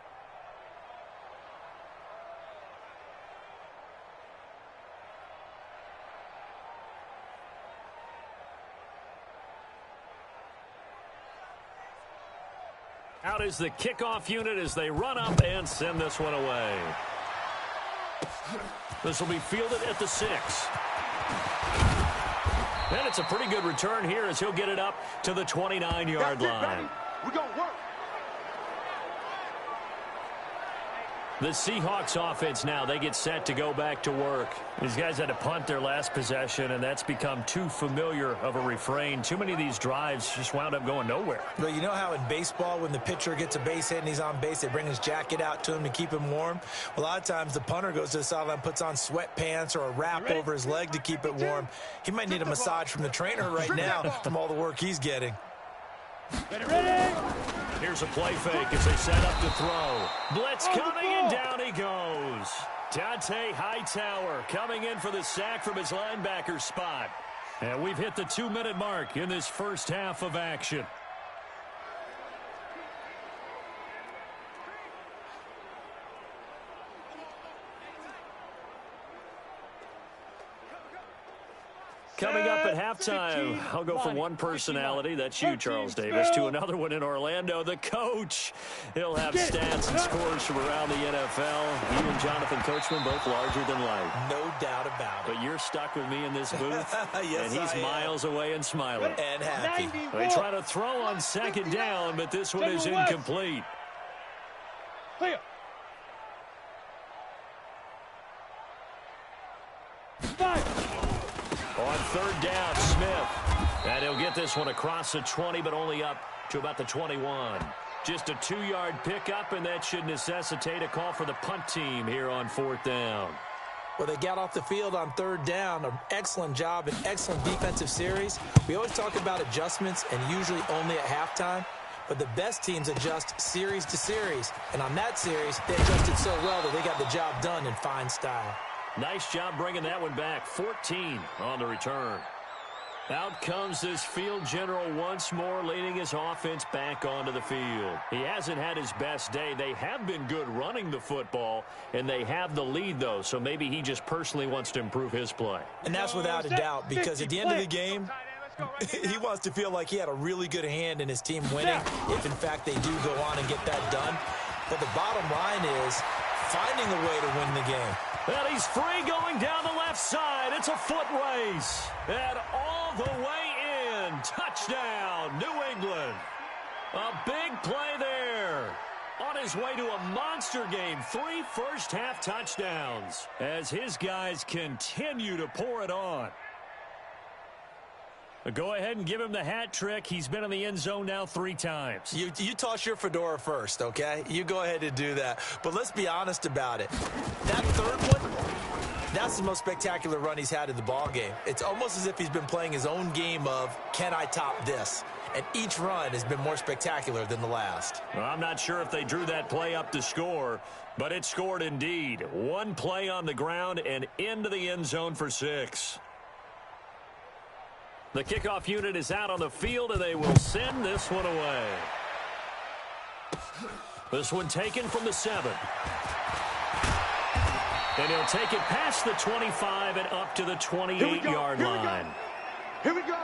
Out is the kickoff unit as they run up and send this one away. This will be fielded at the 6. And it's a pretty good return here as he'll get it up to the 29-yard line. We're going to work. The Seahawks offense now, they get set to go back to work. These guys had to punt their last possession, and that's become too familiar of a refrain. Too many of these drives just wound up going nowhere. But you know how in baseball, when the pitcher gets a base hit and he's on base, they bring his jacket out to him to keep him warm? Well, a lot of times the punter goes to the sideline, puts on sweatpants or a wrap over his leg to keep it warm. He might need a massage from the trainer right now from all the work he's getting. Ready? Here's a play fake as they set up to throw. Blitz coming, and down he goes. Dante Hightower coming in for the sack from his linebacker spot. And we've hit the 2-minute mark in this first half of action. Coming up at halftime, I'll go from one personality, that's you, Charles Davis, to another one in Orlando, the coach. He'll have stats and scores from around the NFL. You and Jonathan Coachman, both larger than life. No doubt about it. But you're stuck with me in this booth, yes, and he's miles away and smiling. And happy. They try to throw on 2nd down, but this one is incomplete. Clear. On 3rd down, Smith. And he'll get this one across the 20, but only up to about the 21. Just a 2-yard pickup, and that should necessitate a call for the punt team here on 4th down. Well, they got off the field on 3rd down. An excellent job, an excellent defensive series. We always talk about adjustments, and usually only at halftime. But the best teams adjust series to series. And on that series, they adjusted so well that they got the job done in fine style. Nice job bringing that one back. 14 on the return. Out comes this field general once more, leading his offense back onto the field. He hasn't had his best day. They have been good running the football, and they have the lead, though, so maybe he just personally wants to improve his play. And that's without a doubt, because at the end of the game, he wants to feel like he had a really good hand in his team winning, if, in fact, they do go on and get that done. But the bottom line is finding a way to win the game. And he's free going down the left side. It's a foot race. And all the way in. Touchdown, New England. A big play there. on his way to a monster game. 3 first-half touchdowns as his guys continue to pour it on. Go ahead and give him the hat trick. He's been in the end zone now 3 times. You toss your fedora first, okay? You go ahead and do that. But let's be honest about it. That third one, that's the most spectacular run he's had in the ball game. It's almost as if he's been playing his own game of, can I top this? And each run has been more spectacular than the last. Well, I'm not sure if they drew that play up to score, but it scored indeed. 1 play on the ground and into the end zone for 6. The kickoff unit is out on the field, and they will send this one away. This one taken from the 7. And he'll take it past the 25 and up to the 28-yard line. Here we go.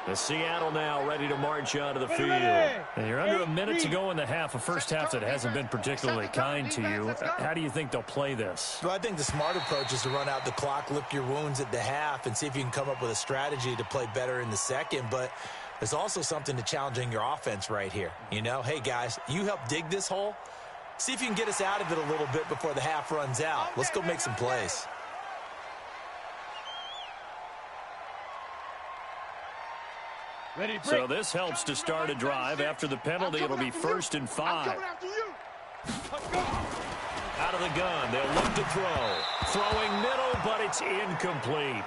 The Seattle now ready to march out of the field. And you're under a minute to go in the half, a first half that hasn't been particularly kind to you. How do you think they'll play this? Well, I think the smart approach is to run out the clock, lick your wounds at the half, and see if you can come up with a strategy to play better in the second. But there's also something to challenging your offense right here. You know, hey, guys, you help dig this hole. See if you can get us out of it a little bit before the half runs out. Let's go make some plays. So this helps to start a drive. After the penalty, it'll be 1st and 5. Out of the gun, they'll look to throw. Throwing middle, but it's incomplete.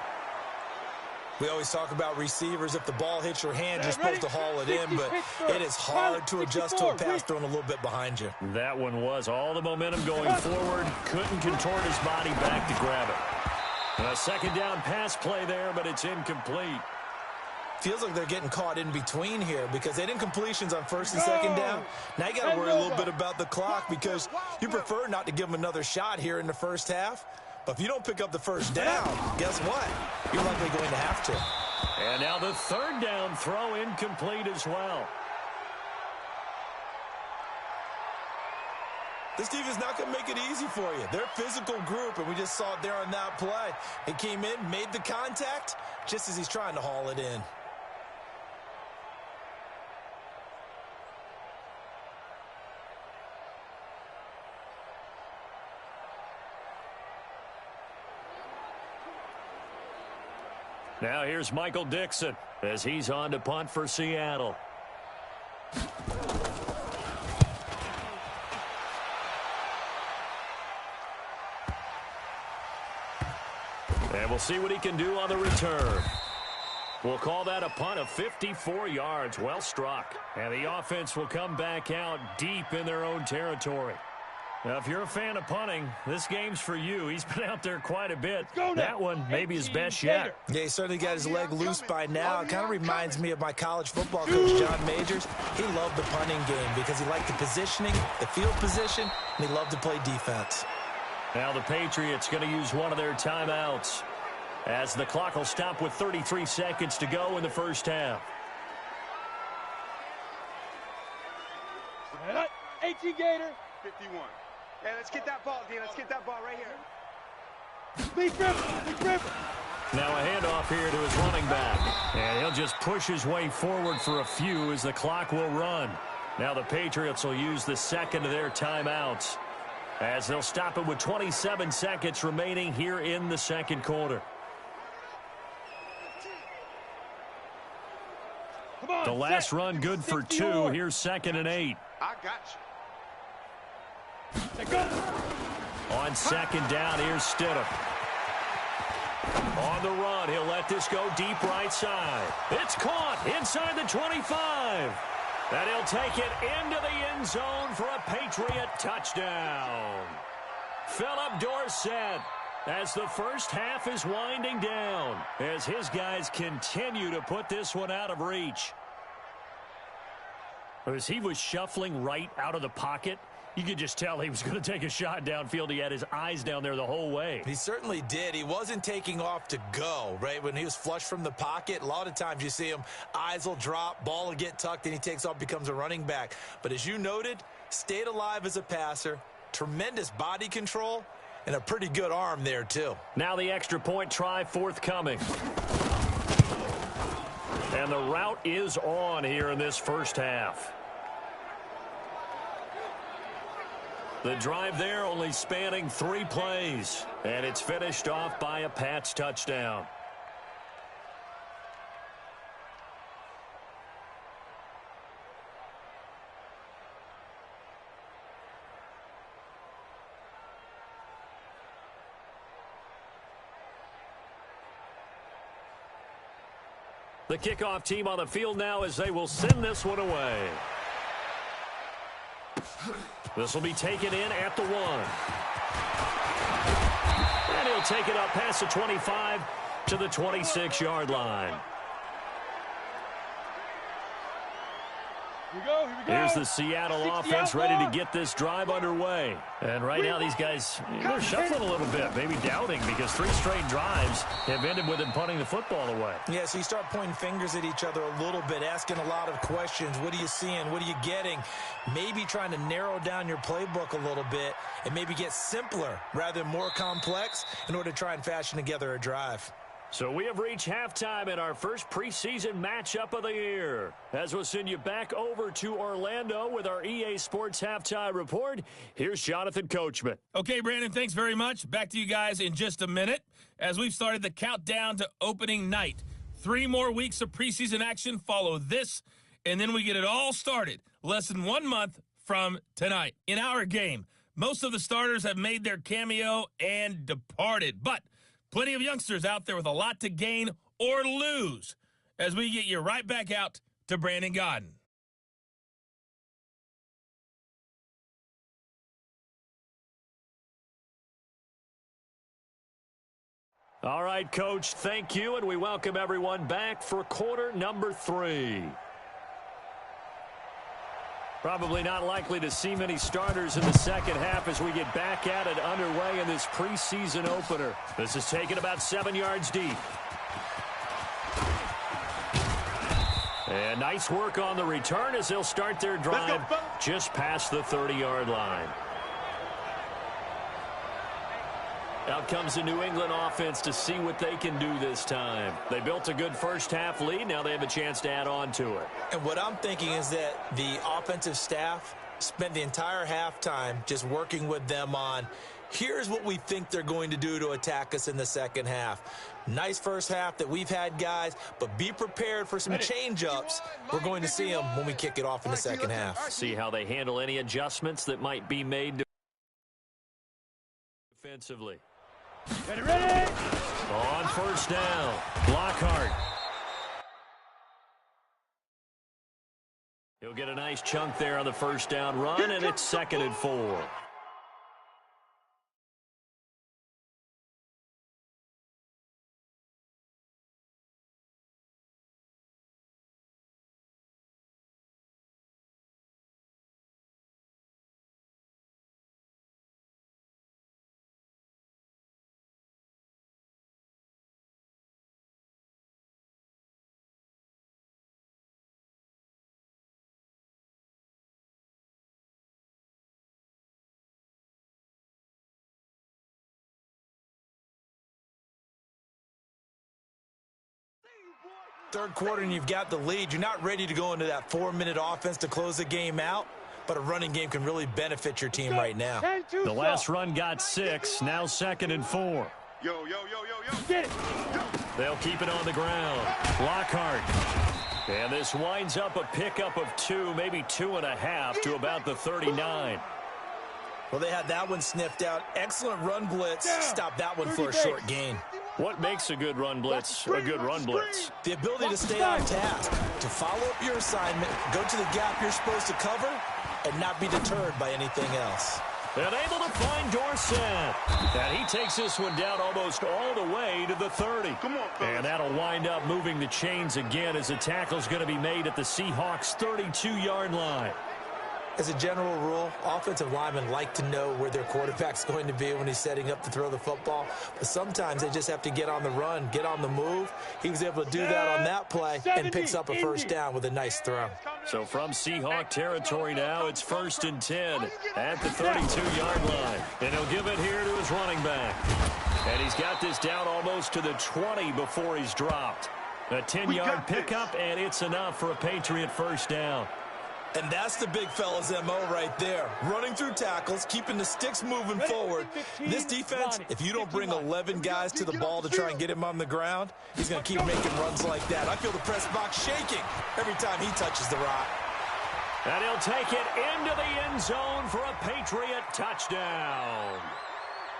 We always talk about receivers. If the ball hits your hand, you're supposed to haul it in, but it is hard to adjust to a pass thrown a little bit behind you. That one was all the momentum going forward. Couldn't contort his body back to grab it. A 2nd down pass play there, but it's incomplete. Feels like they're getting caught in between here because they didn't completions on 1st and 2nd down. Now you got to worry a little bit about the clock because you prefer not to give them another shot here in the first half. But if you don't pick up the 1st down, guess what? You're likely going to have to. And now the 3rd down throw incomplete as well. This team is not going to make it easy for you. They're a physical group, and we just saw it there on that play. He came in, made the contact, just as he's trying to haul it in. Now here's Michael Dixon as he's on to punt for Seattle. And we'll see what he can do on the return. We'll call that a punt of 54 yards. Well struck. And the offense will come back out deep in their own territory. Now, if you're a fan of punting, this game's for you. He's been out there quite a bit. That one maybe his best yet. Yeah, he certainly got his leg loose by now. It kind of reminds me of my college football coach, John Majors. He loved the punting game because he liked the positioning, the field position, and he loved to play defense. Now the Patriots going to use one of their timeouts as the clock will stop with 33 seconds to go in the first half. 18 Gator. 51. Hey, let's get that ball, D. Let's get that ball right here. Big Ripper. Now a handoff here to his running back. And he'll just push his way forward for a few as the clock will run. Now the Patriots will use the 2nd of their timeouts as they'll stop it with 27 seconds remaining here in the 2nd quarter. The last run good for 2. Here's 2nd and 8. I got you. On 2nd down, here's Stidham. On the run, he'll let this go deep right side. It's caught inside the 25. And he'll take it into the end zone for a Patriot touchdown. Philip Dorsett as the first half is winding down as his guys continue to put this one out of reach. As he was shuffling right out of the pocket, you could just tell he was going to take a shot downfield. He had his eyes down there the whole way. He certainly did. He wasn't taking off to go, right? When he was flushed from the pocket, a lot of times you see him, eyes will drop, ball will get tucked, and he takes off, becomes a running back. But as you noted, stayed alive as a passer, tremendous body control, and a pretty good arm there, too. Now the extra point try forthcoming. And the route is on here in this first half. The drive there only spanning 3 plays, and it's finished off by a Pats touchdown. The kickoff team on the field now as they will send this one away. This will be taken in at the 1. And he'll take it up past the 25 to the 26-yard line. Here we go. Here's the Seattle offense ready to get this drive underway. And right now these guys, they're shuffling a little bit, maybe doubting, because 3 straight drives have ended with them punting the football away. Yeah, so you start pointing fingers at each other a little bit, asking a lot of questions. What are you seeing? What are you getting? Maybe trying to narrow down your playbook a little bit and maybe get simpler rather than more complex in order to try and fashion together a drive. So we have reached halftime in our first preseason matchup of the year. As we'll send you back over to Orlando with our EA Sports Halftime Report, here's Jonathan Coachman. Okay, Brandon, thanks very much. Back to you guys in just a minute as we've started the countdown to opening night. 3 more weeks of preseason action follow this, and then we get it all started less than 1 month from tonight. In our game, most of the starters have made their cameo and departed, but plenty of youngsters out there with a lot to gain or lose as we get you right back out to Brandon Godden. All right, Coach, thank you, and we welcome everyone back for quarter number 3. Probably not likely to see many starters in the second half as we get back at it underway in this preseason opener. This is taken about 7 yards deep. And nice work on the return as they'll start their drive just past the 30-yard line. Out comes the New England offense to see what they can do this time. They built a good first-half lead. Now they have a chance to add on to it. And what I'm thinking is that the offensive staff spent the entire halftime just working with them on, here's what we think they're going to do to attack us in the second half. Nice first half that we've had, guys, but be prepared for some change-ups. We're going to see them when we kick it off in the second half. See how they handle any adjustments that might be made defensively. Ready. On first down, Lockhart. He'll get a nice chunk there on the first down run, and it's 2nd and 4. Third quarter and you've got the lead. You're not ready to go into that 4-minute offense to close the game out, but a running game can really benefit your team right now. The last run got 6, now 2nd and 4. Yo. Get it. They'll keep it on the ground. Lockhart. And this winds up a pickup of 2, maybe 2.5 to about the 39. Well, they had that one sniffed out. Excellent run blitz. Stop that one for a short gain. What makes a good run blitz a good run blitz? The ability to stay on task, to follow up your assignment, go to the gap you're supposed to cover, and not be deterred by anything else. And able to find Dorsett. And he takes this one down almost all the way to the 30. Come on, fellas. And that'll wind up moving the chains again as the tackle's going to be made at the Seahawks' 32-yard line. As a general rule, offensive linemen like to know where their quarterback's going to be when he's setting up to throw the football. But sometimes they just have to get on the run, get on the move. He was able to do that on that play and picks up a first down with a nice throw. So from Seahawk territory now, it's 1st and 10 at the 32-yard line. And he'll give it here to his running back. And he's got this down almost to the 20 before he's dropped. A 10-yard pickup, and it's enough for a Patriot first down. And that's the big fella's MO right there. Running through tackles, keeping the sticks moving forward. This defense, if you don't bring 11 guys to the ball to try and get him on the ground, he's going to keep making runs like that. I feel the press box shaking every time he touches the rock. And he'll take it into the end zone for a Patriot touchdown.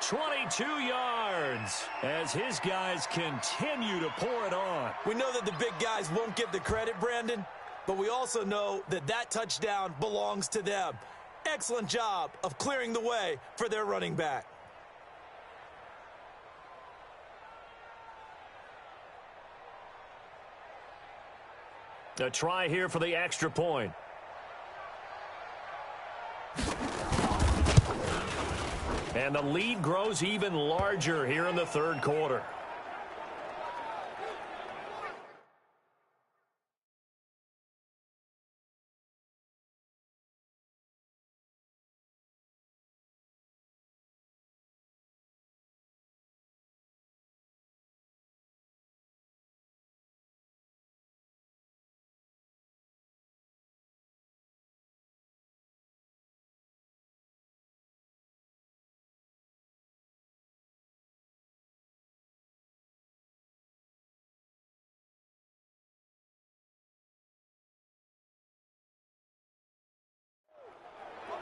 22 yards as his guys continue to pour it on. We know that the big guys won't get the credit, Brandon, but we also know that that touchdown belongs to them. Excellent job of clearing the way for their running back. A try here for the extra point. And the lead grows even larger here in the third quarter.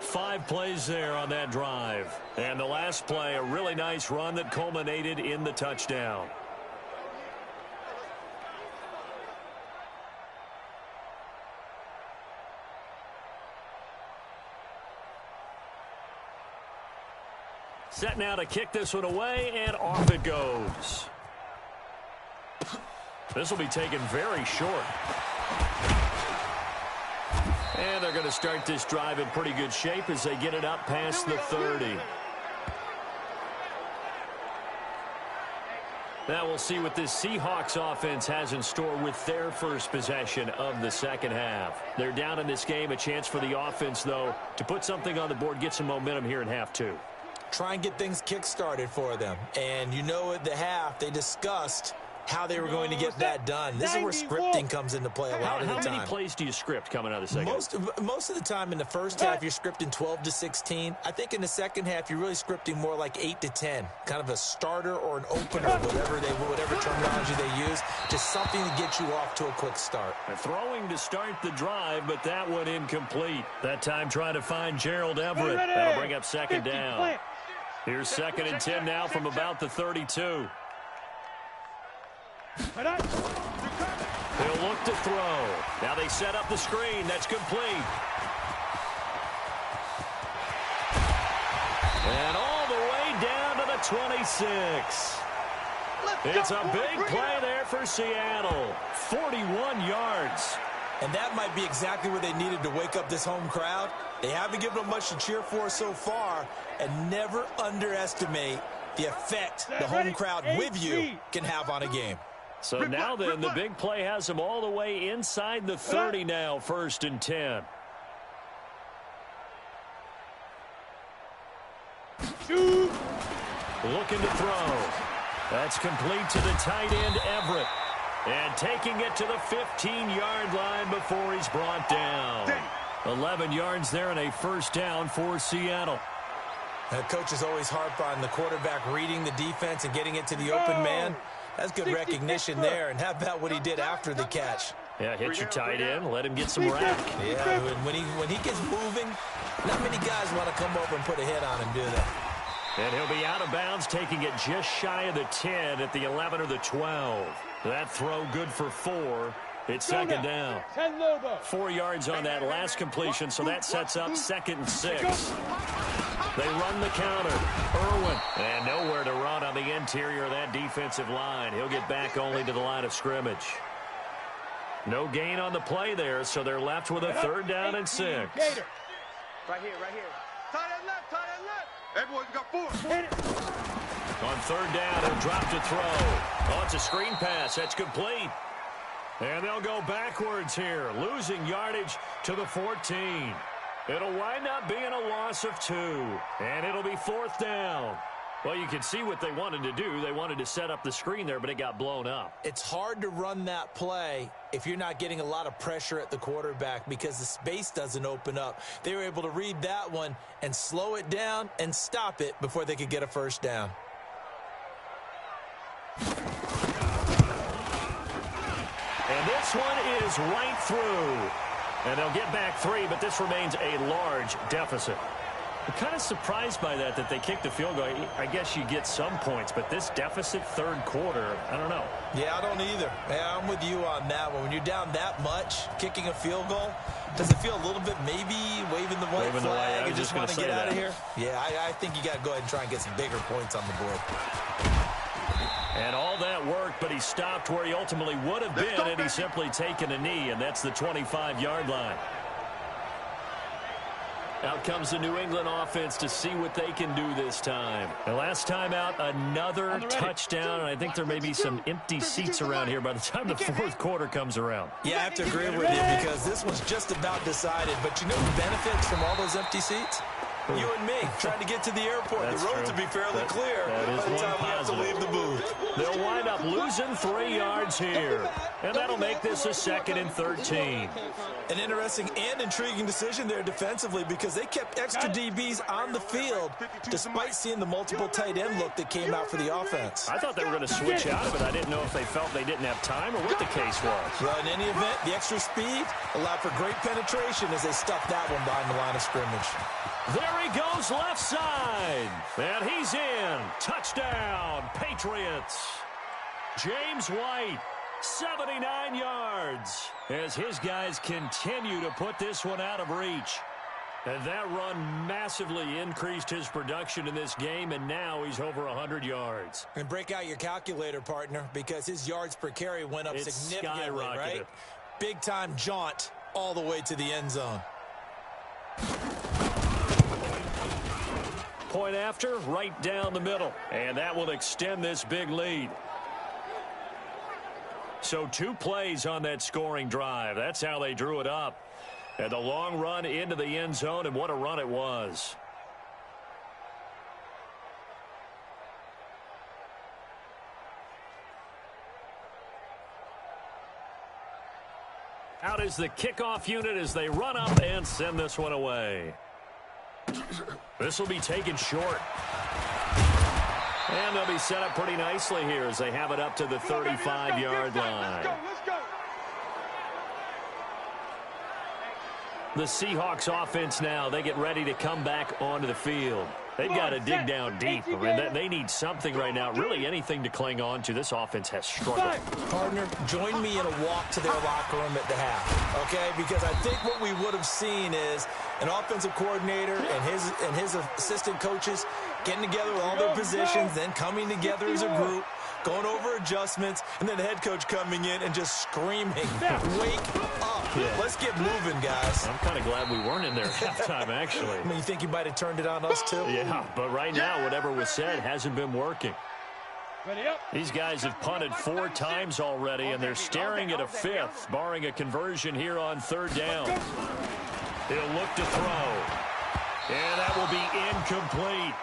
Five plays there on that drive. And the last play, a really nice run that culminated in the touchdown. Set now to kick this one away, and off it goes. This will be taken very short. And they're going to start this drive in pretty good shape as they get it up past the 30. Now we'll see what this Seahawks offense has in store with their first possession of the second half. They're down in this game. A chance for the offense, though, to put something on the board, get some momentum here in half two. Try and get things kick-started for them. And you know at the half, they discussed how they were going to get that done. This is where scripting comes into play a lot of the time. How many plays do you script coming out of the second half? Most of the time in the first half, you're scripting 12 to 16. I think in the second half, you're really scripting more like 8 to 10. Kind of a starter or an opener, whatever terminology they use. Just something to get you off to a quick start. Throwing to start the drive, but that one incomplete. That time trying to find Gerald Everett. That'll bring up second down. Here's 2nd and 10 now from about the 32. He'll look to throw. Now they set up the screen. That's complete. And all the way down to the 26. It's a big play there for Seattle. 41 yards. And that might be exactly what they needed to wake up this home crowd. They haven't given them much to cheer for so far. And never underestimate the effect the home crowd with you can have on a game. So now then, the big play has them all the way inside the 30 now, 1st and 10. Looking to throw. That's complete to the tight end, Everett. And taking it to the 15-yard line before he's brought down. 11 yards there and a first down for Seattle. The coach is always harp on the quarterback reading the defense and getting it to the open man. That's good recognition there. And how about what he did after the catch? Yeah, hit your tight end, let him get some rack. Yeah, when he gets moving, not many guys want to come over and put a hit on him, do they? And he'll be out of bounds, taking it just shy of the 10 at the 11 or the 12. That throw good for 4. It's second down. 4 yards on that last completion, so that sets up 2nd and 6. They run the counter. Irwin. And nowhere to run on the interior of that defensive line. He'll get back only to the line of scrimmage. No gain on the play there, so they're left with a 3rd down and 6. Right here, right here. Tight end left. Everyone's got 4. On 3rd down, he'll drop to throw. Oh, it's a screen pass. That's complete. And they'll go backwards here, losing yardage to the 14. It'll wind up being a loss of 2, and it'll be 4th down. Well, you can see what they wanted to do. They wanted to set up the screen there, but it got blown up. It's hard to run that play if you're not getting a lot of pressure at the quarterback because the space doesn't open up. They were able to read that one and slow it down and stop it before they could get a first down. And this one is right through. And they'll get back 3, but this remains a large deficit. I'm kind of surprised by that they kicked the field goal. I guess you get some points, but this deficit third quarter, I don't know. Yeah, I don't either. Yeah, I'm with you on that one. When you're down that much, kicking a field goal, does it feel a little bit maybe waving the white flag and just want to get out of here? Yeah, I think you got to go ahead and try and get some bigger points on the board. And all that worked, but he stopped where he ultimately would have been had he simply taken a knee, and that's the 25-yard line. Out comes the New England offense to see what they can do this time. The last time out, another touchdown, and I think there may be some empty seats around here by the time the fourth quarter comes around. Yeah, I have to agree with you because this one's just about decided. But you know the benefits from all those empty seats? You and me trying to get to the airport. That's the road true. to be fairly clear by the time we have to leave the booth. They'll wind up losing 3 yards here. And that'll make this a 2nd and 13. An interesting and intriguing decision there defensively because they kept extra DBs on the field despite seeing the multiple tight end look that came out for the offense. I thought they were going to switch out of it. I didn't know if they felt they didn't have time or what the case was. Well, in any event, the extra speed allowed for great penetration as they stuffed that one behind the line of scrimmage. There he goes left side. And he's in. Touchdown, Patriots. James White, 79 yards, as his guys continue to put this one out of reach. And that run massively increased his production in this game, and now he's over 100 yards. And break out your calculator, partner, because his yards per carry went up significantly, right? Big-time jaunt all the way to the end zone. Point after, right down the middle. And that will extend this big lead. So 2 plays on that scoring drive. That's how they drew it up. And the long run into the end zone, and what a run it was. Out is the kickoff unit as they run up and send this one away. This will be taken short. And they'll be set up pretty nicely here as they have it up to the 35-yard line. The Seahawks offense now, they get ready to come back onto the field. They've got to dig down deep. I mean, they need something right now, really anything to cling on to. This offense has struggled. Partner, join me in a walk to their locker room at the half, okay? Because I think what we would have seen is an offensive coordinator and his assistant coaches getting together with all their positions, then coming together as a group, going over adjustments, and then the head coach coming in and just screaming, wake up. Yeah. Let's get moving, guys. I'm kind of glad we weren't in there at halftime, actually. I mean, you think you might have turned it on us, too? Yeah, but right now, whatever was said hasn't been working. These guys have punted 4 times already, and they're staring at a 5th, barring a conversion here on 3rd down. He'll look to throw, and that will be incomplete.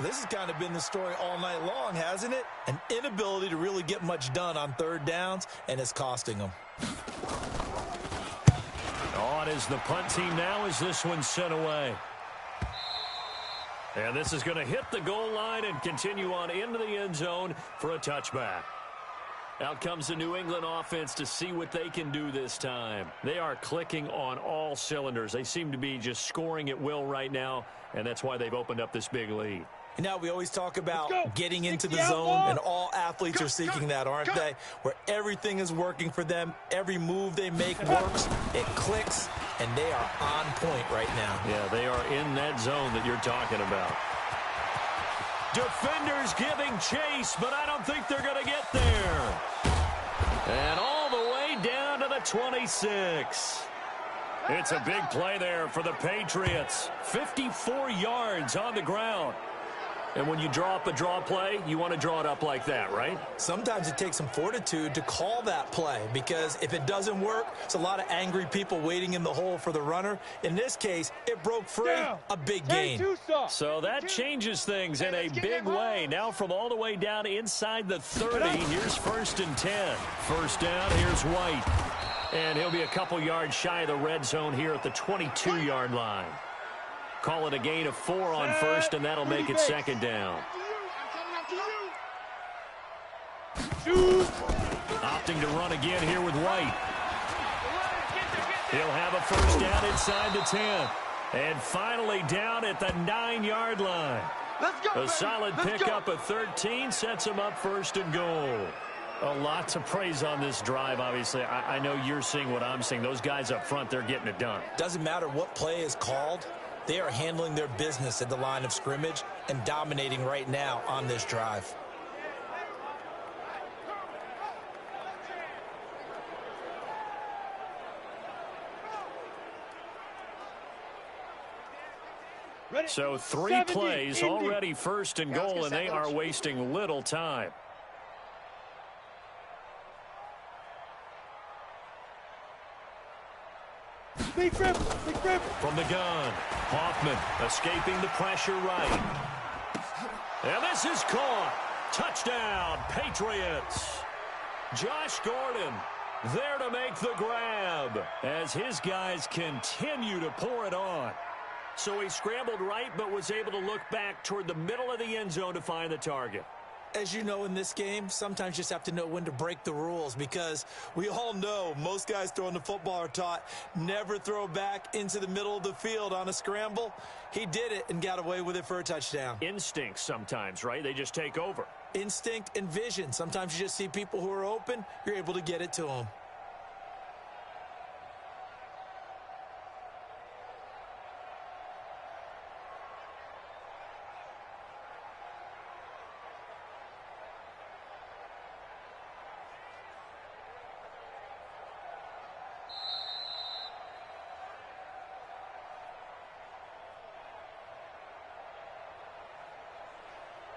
This has kind of been the story all night long, hasn't it? An inability to really get much done on 3rd downs, and it's costing them. On is the punt team now as this one's sent away. And this is going to hit the goal line and continue on into the end zone for a touchback. Out comes the New England offense to see what they can do this time. They are clicking on all cylinders. They seem to be just scoring at will right now, and that's why they've opened up this big lead. Now, we always talk about getting into the zone, and all athletes are seeking that, aren't they? Where everything is working for them, every move they make works, it clicks, and they are on point right now. Yeah, they are in that zone that you're talking about. Defenders giving chase, but I don't think they're going to get there. And all the way down to the 26. It's a big play there for the Patriots. 54 yards on the ground. And when you draw up a draw play, you want to draw it up like that, right? Sometimes it takes some fortitude to call that play because if it doesn't work, it's a lot of angry people waiting in the hole for the runner. In this case, it broke free, a big gain. So that changes things in a big way. Now from all the way down inside the 30, here's 1st and 10. First down, here's White. And he'll be a couple yards shy of the red zone here at the 22-yard line. Call it a gain of 4 on first, and that'll make it 2nd down. Opting to run again here with White. He'll have a first down inside the 10. And finally down at the 9-yard line. A solid pickup of 13 sets him up 1st and goal. A lot to praise on this drive, obviously. I know you're seeing what I'm seeing. Those guys up front, they're getting it done. Doesn't matter what play is called. They are handling their business at the line of scrimmage and dominating right now on this drive. So 3 plays already 1st and goal, and they are wasting little time. Big rip. From the gun, Hoffman escaping the pressure right. And this is caught. Touchdown, Patriots. Josh Gordon there to make the grab as his guys continue to pour it on. So he scrambled right but was able to look back toward the middle of the end zone to find the target. As you know, in this game, sometimes you just have to know when to break the rules because we all know most guys throwing the football are taught never throw back into the middle of the field on a scramble. He did it and got away with it for a touchdown. Instinct sometimes, right? They just take over. Instinct and vision. Sometimes you just see people who are open, you're able to get it to them.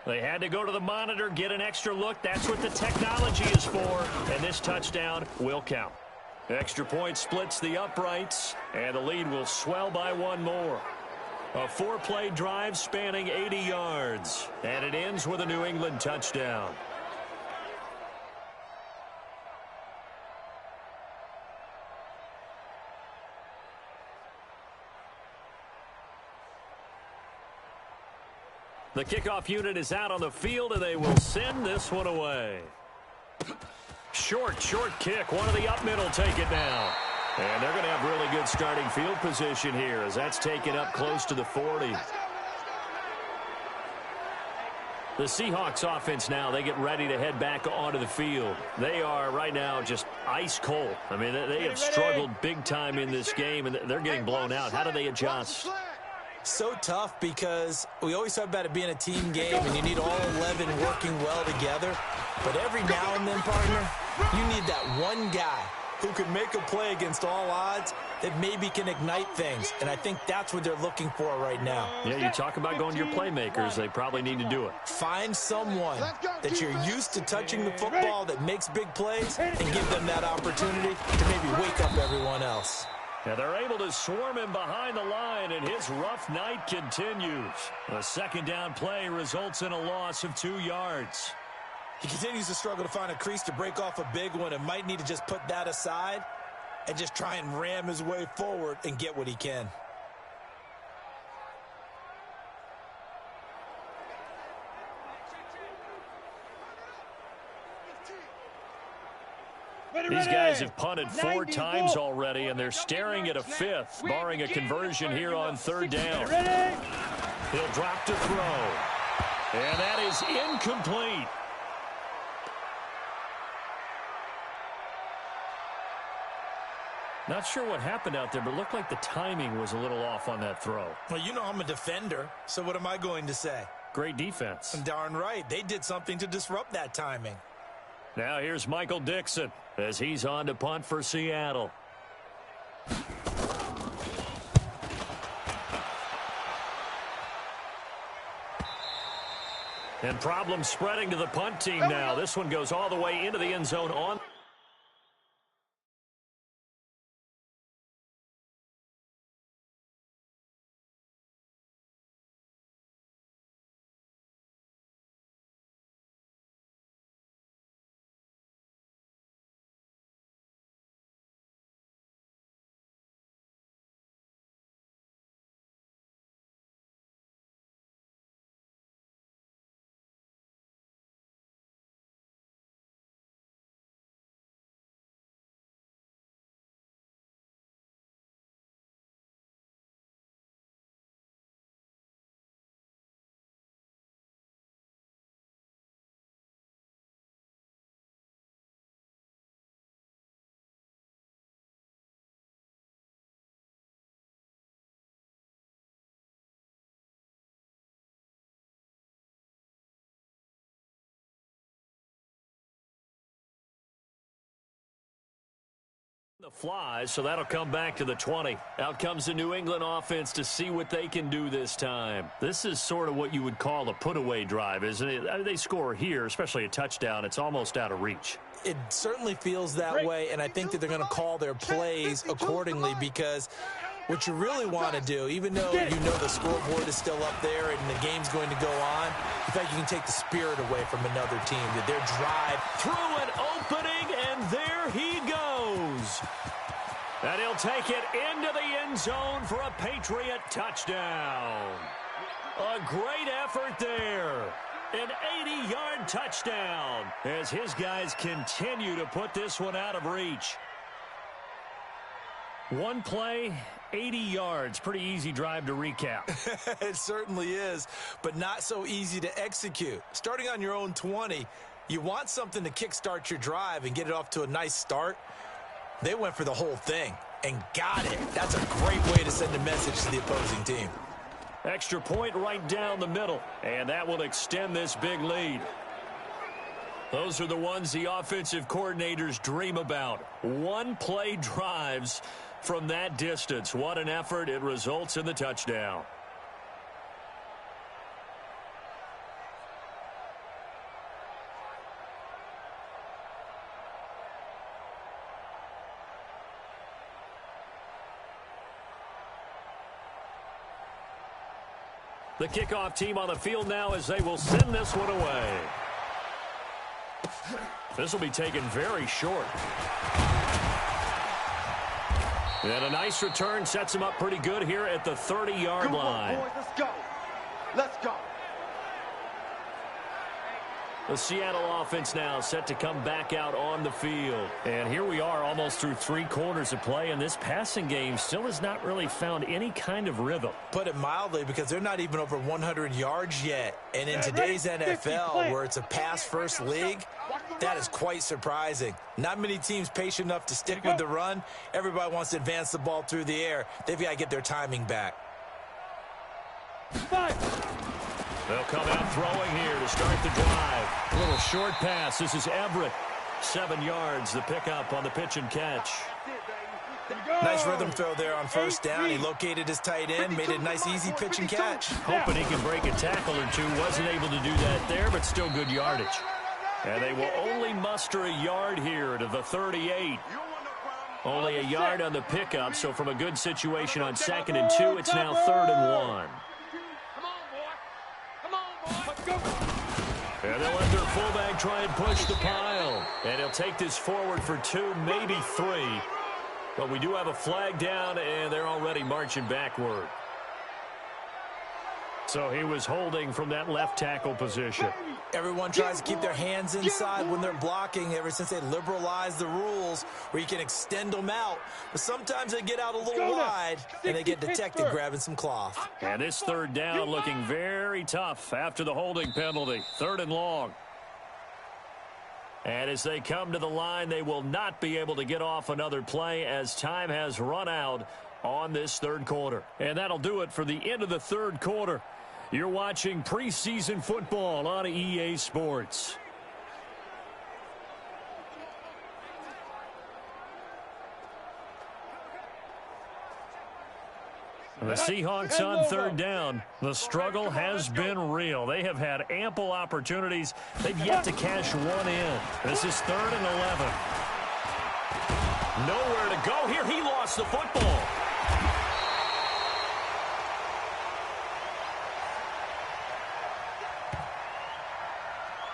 They had to go to the monitor, get an extra look. That's what the technology is for. And this touchdown will count. Extra point splits the uprights, and the lead will swell by 1 more. A 4-play drive spanning 80 yards. And it ends with a New England touchdown. The kickoff unit is out on the field, and they will send this one away. Short kick. One of the up middle take it now. And they're going to have really good starting field position here as that's taken up close to the 40. The Seahawks offense now, they get ready to head back onto the field. They are right now just ice cold. I mean, they have struggled big time in this game, and they're getting blown out. How do they adjust? So tough because we always talk about it being a team game and you need all 11 working well together. But every now and then, partner, you need that one guy who can make a play against all odds that maybe can ignite things. And I think that's what they're looking for right now. Yeah, you talk about going to your playmakers. They probably need to do it. Find someone that you're used to touching the football that makes big plays and give them that opportunity to maybe wake up everyone else. Yeah, they're able to swarm him behind the line, and his rough night continues. A second down play results in a loss of 2 yards. He continues to struggle to find a crease to break off a big one and might need to just put that aside and just try and ram his way forward and get what he can. These guys have punted 4 times already, and they're staring at a 5th, barring a conversion here on 3rd down. He'll drop to throw. And that is incomplete. Not sure what happened out there, but it looked like the timing was a little off on that throw. Well, you know I'm a defender, so what am I going to say? Great defense. Darn right. They did something to disrupt that timing. Now here's Michael Dixon as he's on to punt for Seattle. And problems spreading to the punt team now. This one goes all the way into the end zone on the fly, so that'll come back to the 20. Out comes the New England offense to see what they can do this time. This is sort of what you would call a put-away drive, isn't it? I mean, they score here, especially a touchdown. It's almost out of reach. It certainly feels that way, and I think that they're going to call their plays accordingly because what you really want to do, even though you know the scoreboard is still up there and the game's going to go on, in fact, you can take the spirit away from another team, that their drive through an opening, and there he goes. And he'll take it into the end zone for a Patriot touchdown. A great effort there. An 80-yard touchdown as his guys continue to put this one out of reach. One play, 80 yards. Pretty easy drive to recap. It certainly is, but not so easy to execute. Starting on your own 20, you want something to kickstart your drive and get it off to a nice start. They went for the whole thing and got it. That's a great way to send a message to the opposing team. Extra point right down the middle, and that will extend this big lead. Those are the ones the offensive coordinators dream about. One-play drives from that distance. What an effort. It results in the touchdown. The kickoff team on the field now as they will send this one away. This will be taken very short. And a nice return sets him up pretty good here at the 30-yard line. Boys, let's go. Let's go. The Seattle offense now set to come back out on the field. And here we are almost through 3 quarters of play, and this passing game still has not really found any kind of rhythm. Put it mildly, because they're not even over 100 yards yet. And in today's NFL, where it's a pass-first league, that is quite surprising. Not many teams patient enough to stick with the run. Everybody wants to advance the ball through the air. They've got to get their timing back. They'll come out throwing here to start the drive. A little short pass. This is Everett. 7 yards, the pickup on the pitch and catch. Nice rhythm throw there on first down. He located his tight end, made it a nice, easy pitch and catch. Hoping he can break a tackle or two. Wasn't able to do that there, but still good yardage. And they will only muster a yard here to the 38. Only a yard on the pickup, so from a good situation on 2nd and 2, it's now 3rd and 1. And they'll let their fullback try and push the pile. And he'll take this forward for 2, maybe 3. But we do have a flag down, and they're already marching backward. So he was holding from that left tackle position. Everyone tries to keep their hands inside when they're blocking ever since they liberalized the rules where you can extend them out. But sometimes they get out a little wide, and they get detected grabbing some cloth. And this 3rd down looking very tough after the holding penalty. 3rd and long. And as they come to the line, they will not be able to get off another play as time has run out on this 3rd quarter. And that'll do it for the end of the 3rd quarter. You're watching preseason football on EA Sports. The Seahawks on third down. The struggle has been real. They have had ample opportunities. They've yet to cash one in. This is 3rd and 11. Nowhere to go here. He lost the football.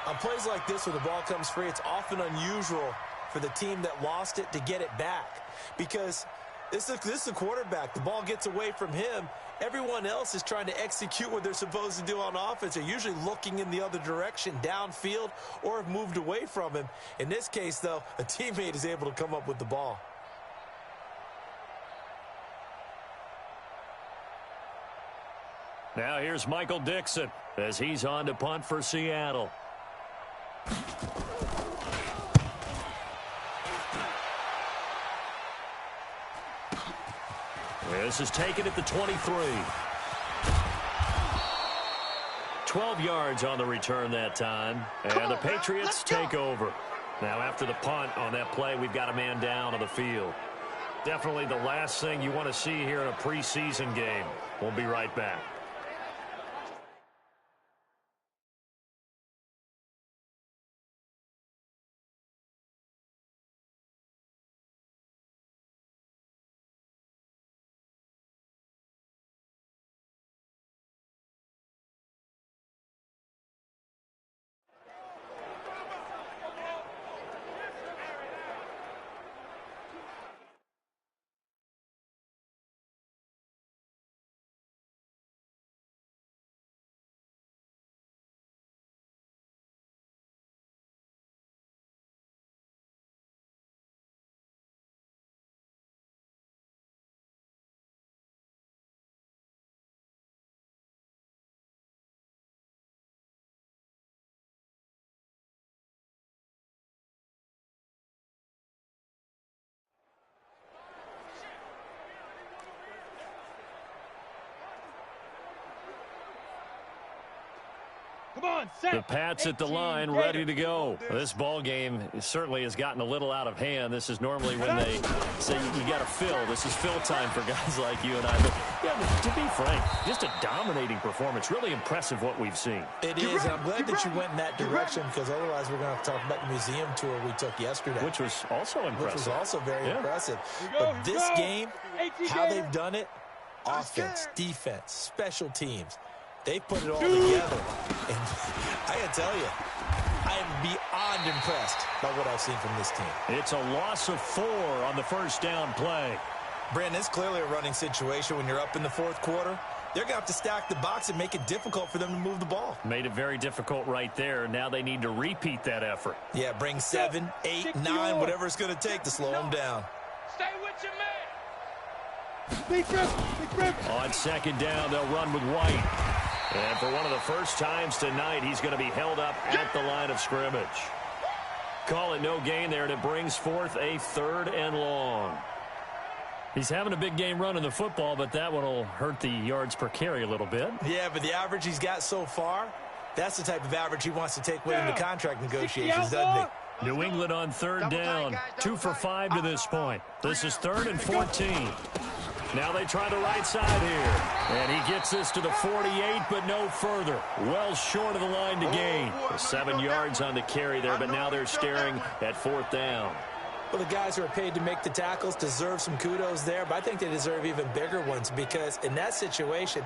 On plays like this where the ball comes free, it's often unusual for the team that lost it to get it back, because this is the quarterback. The ball gets away from him. Everyone else is trying to execute what they're supposed to do on offense. They're usually looking in the other direction, downfield, or have moved away from him. In this case, though, a teammate is able to come up with the ball. Now here's Michael Dixon as he's on to punt for Seattle. This is taken at the 23. 12 yards on the return that time. And the Patriots take over. Now after the punt on that play, we've got a man down on the field. Definitely the last thing you want to see here in a preseason game. We'll be right back. The Pats at the line, ready to go. This ball game certainly has gotten a little out of hand. This is normally when they say you got to fill. This is fill time for guys like you and I. But yeah, to be frank, just a dominating performance. Really impressive what we've seen. It is. I'm glad that you went in that direction, because otherwise we're going to have to talk about the museum tour we took yesterday. Which was also impressive. Which was also very impressive. But this game, how they've done it, offense, defense, special teams, they put it all together. And I got to tell you, I am beyond impressed by what I've seen from this team. It's a loss of 4 on the first down play. Brandon, it's clearly a running situation when you're up in the fourth quarter. They're going to have to stack the box and make it difficult for them to move the ball. Made it very difficult right there. Now they need to repeat that effort. Yeah, bring 7, 8, 9, whatever it's going to take to slow them down. Stay with your man. Big rip. On second down, they'll run with White. And for one of the first times tonight, he's going to be held up at the line of scrimmage. Call it no gain there, and it brings forth a 3rd and long. He's having a big game running the football, but that one will hurt the yards per carry a little bit. Yeah, but the average he's got so far, that's the type of average he wants to take with him to contract negotiations, doesn't he? New England on 3rd down, 2 for 5 to this point. This is 3rd and 14. Now they try the right side here. And he gets this to the 48, but no further. Well short of the line to gain. 7 yards on the carry there, but now they're staring at 4th down. Well, the guys who are paid to make the tackles deserve some kudos there, but I think they deserve even bigger ones, because in that situation,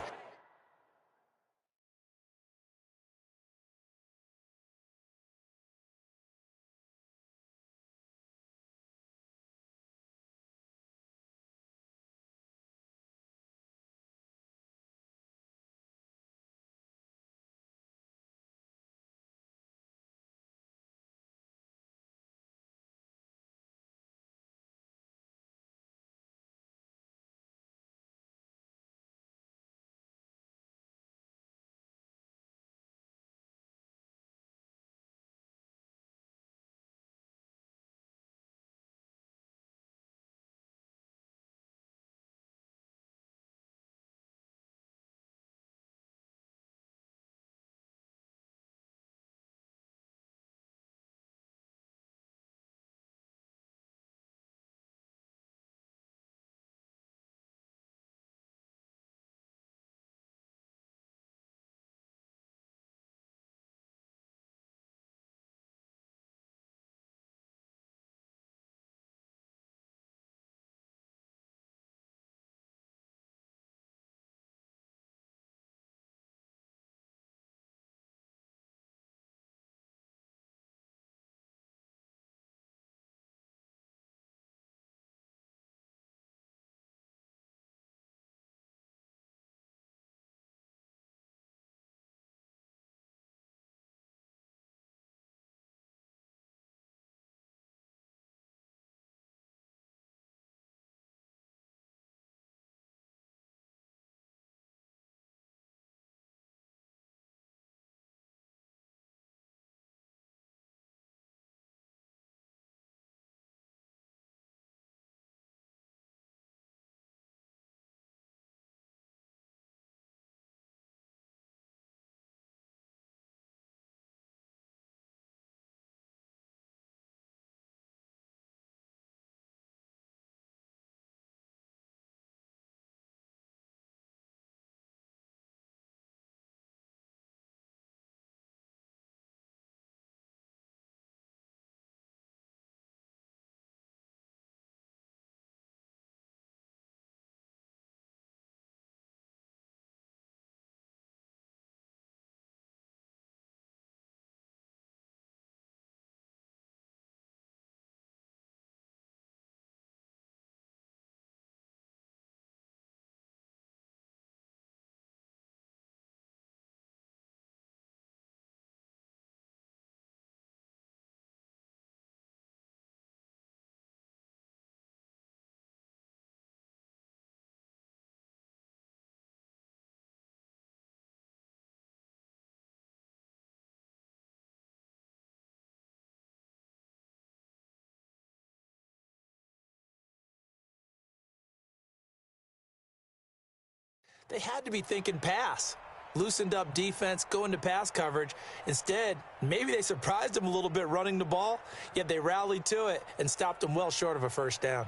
They had to be thinking pass. Loosened up defense, going to pass coverage. Instead, maybe they surprised them a little bit running the ball, yet they rallied to it and stopped them well short of a first down.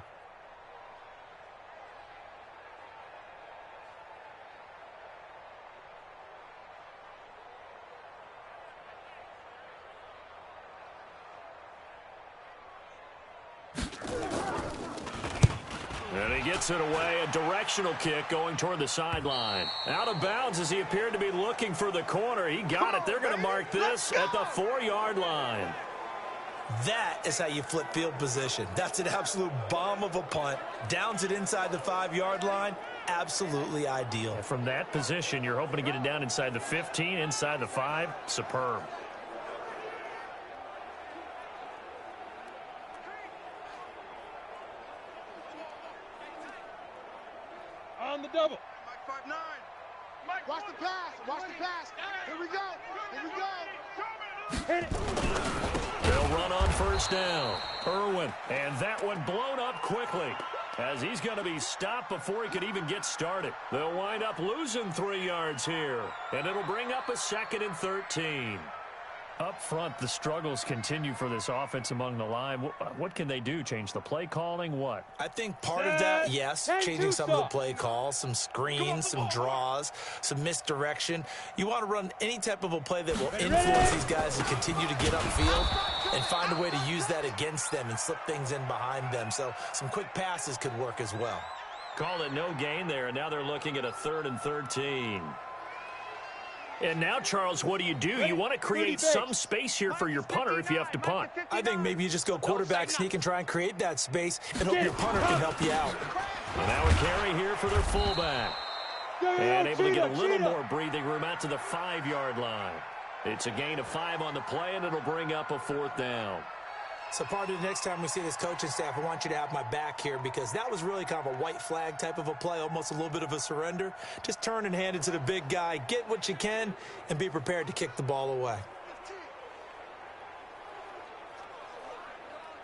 And he gets it away, a directional kick going toward the sideline. Out of bounds as he appeared to be looking for the corner. He got it. They're going to mark this at the 4-yard line. That is how you flip field position. That's an absolute bomb of a punt. Downs it inside the 5-yard line. Absolutely ideal. And from that position, you're hoping to get it down inside the 15, inside the 5. Superb. On the double. Mike 5'9". Mike, Watch the pass. Watch the pass. Here we go. Here we go. Hit it. They'll run on first down. Irwin. And that one blown up quickly as he's going to be stopped before he could even get started. They'll wind up losing 3 yards here. And it'll bring up a 2nd and 13. Up front, the struggles continue for this offense among the line. What can they do? Change the play calling? What? I think part of that, yes, changing some of the play calls, some screens, some draws, some misdirection. You want to run any type of a play that will influence these guys to continue to get upfield and find a way to use that against them and slip things in behind them. So some quick passes could work as well. Call it no gain there, and now they're looking at a 3rd and 13. And now, Charles, what do? You want to create some space here for your punter if you have to punt. I think maybe you just go quarterback sneak and try and create that space and hope your punter can help you out. And now a carry here for their fullback. And able to get a little more breathing room out to the 5-yard line. It's a gain of 5 on the play, and it'll bring up a 4th down. So part of the next time we see this coaching staff, I want you to have my back here because that was really kind of a white flag type of a play, almost a little bit of a surrender. Just turn and hand it to the big guy, get what you can, and be prepared to kick the ball away.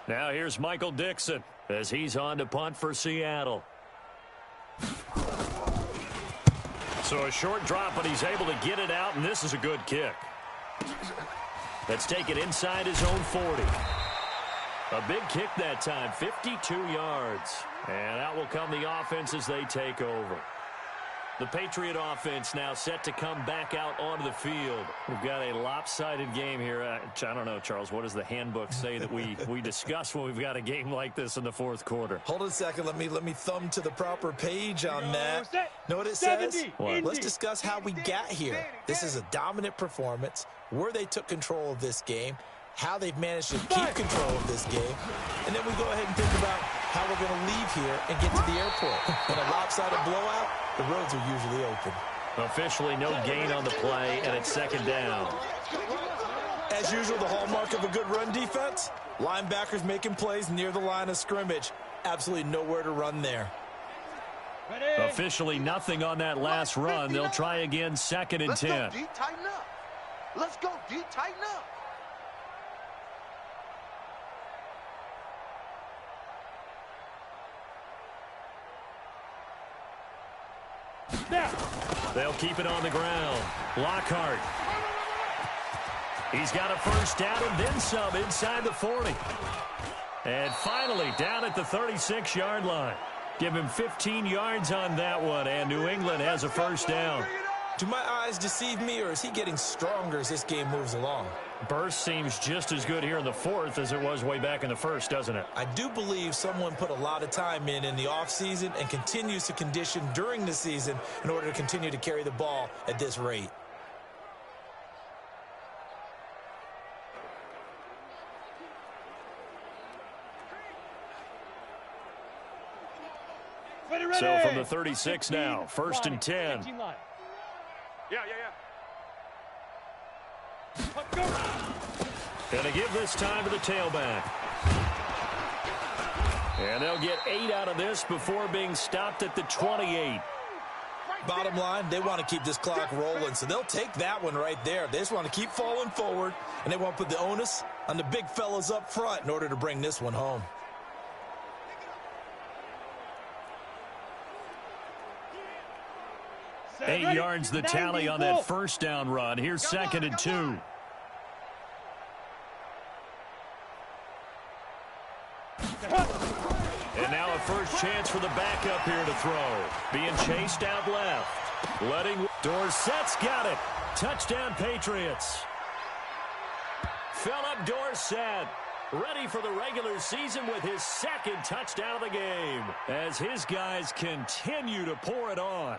Now here's Michael Dixon as he's on to punt for Seattle. So a short drop, but he's able to get it out, and this is a good kick. Let's take it inside his own 40. A big kick that time, 52 yards. And out will come the offense as they take over. The Patriot offense now set to come back out onto the field. We've got a lopsided game here. I don't know, Charles, what does the handbook say that we discuss when we've got a game like this in the 4th quarter? Hold on a second. Let me thumb to the proper page on that. Know what it says? What? Let's discuss how we got here. This is a dominant performance, where they took control of this game, how they've managed to keep control of this game, and then we go ahead and think about how we're going to leave here and get to the airport. In a lopsided blowout, the roads are usually open. Officially no gain on the play, and it's 2nd down. As usual, the hallmark of a good run defense, linebackers making plays near the line of scrimmage. Absolutely nowhere to run there. Officially nothing on that last run. They'll try again, 2nd and 10. Let's go, D. Tighten up. Let's go, D. Tighten up. They'll keep it on the ground. Lockhart. He's got a first down and then some inside the 40. And finally down at the 36-yard line. Give him 15 yards on that one, and New England has a first down. Do my eyes deceive me, or is he getting stronger as this game moves along? Burst seems just as good here in the 4th as it was way back in the 1st, doesn't it? I do believe someone put a lot of time in the offseason and continues to condition during the season in order to continue to carry the ball at this rate. So from the 36 now, 1st and 10. Yeah. Gonna give this time to the tailback. And they'll get 8 out of this before being stopped at the 28. Bottom line, they want to keep this clock rolling, so they'll take that one right there. They just want to keep falling forward, and they want to put the onus on the big fellas up front in order to bring this one home. 8 yards the tally on that first down run. Here's 2nd and 2. And now a first chance for the backup here to throw. Being chased out left. Dorsett's got it. Touchdown, Patriots. Philip Dorsett, ready for the regular season with his 2nd touchdown of the game as his guys continue to pour it on.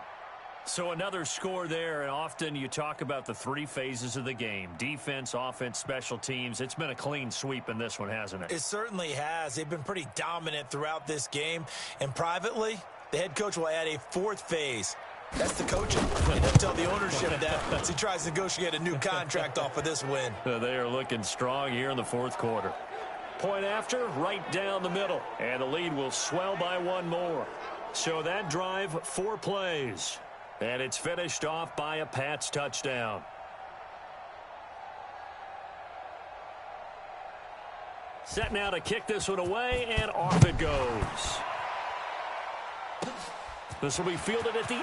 So another score there, and often you talk about the 3 phases of the game. Defense, offense, special teams. It's been a clean sweep in this one, hasn't it? It certainly has. They've been pretty dominant throughout this game. And privately, the head coach will add a 4th phase. That's the coaching. And he'll tell the ownership that as he tries to negotiate a new contract off of this win. They are looking strong here in the 4th quarter. Point after, right down the middle. And the lead will swell by 1 more. So that drive, 4 plays. And it's finished off by a Pats touchdown. Set now to kick this one away, and off it goes. This will be fielded at the 8.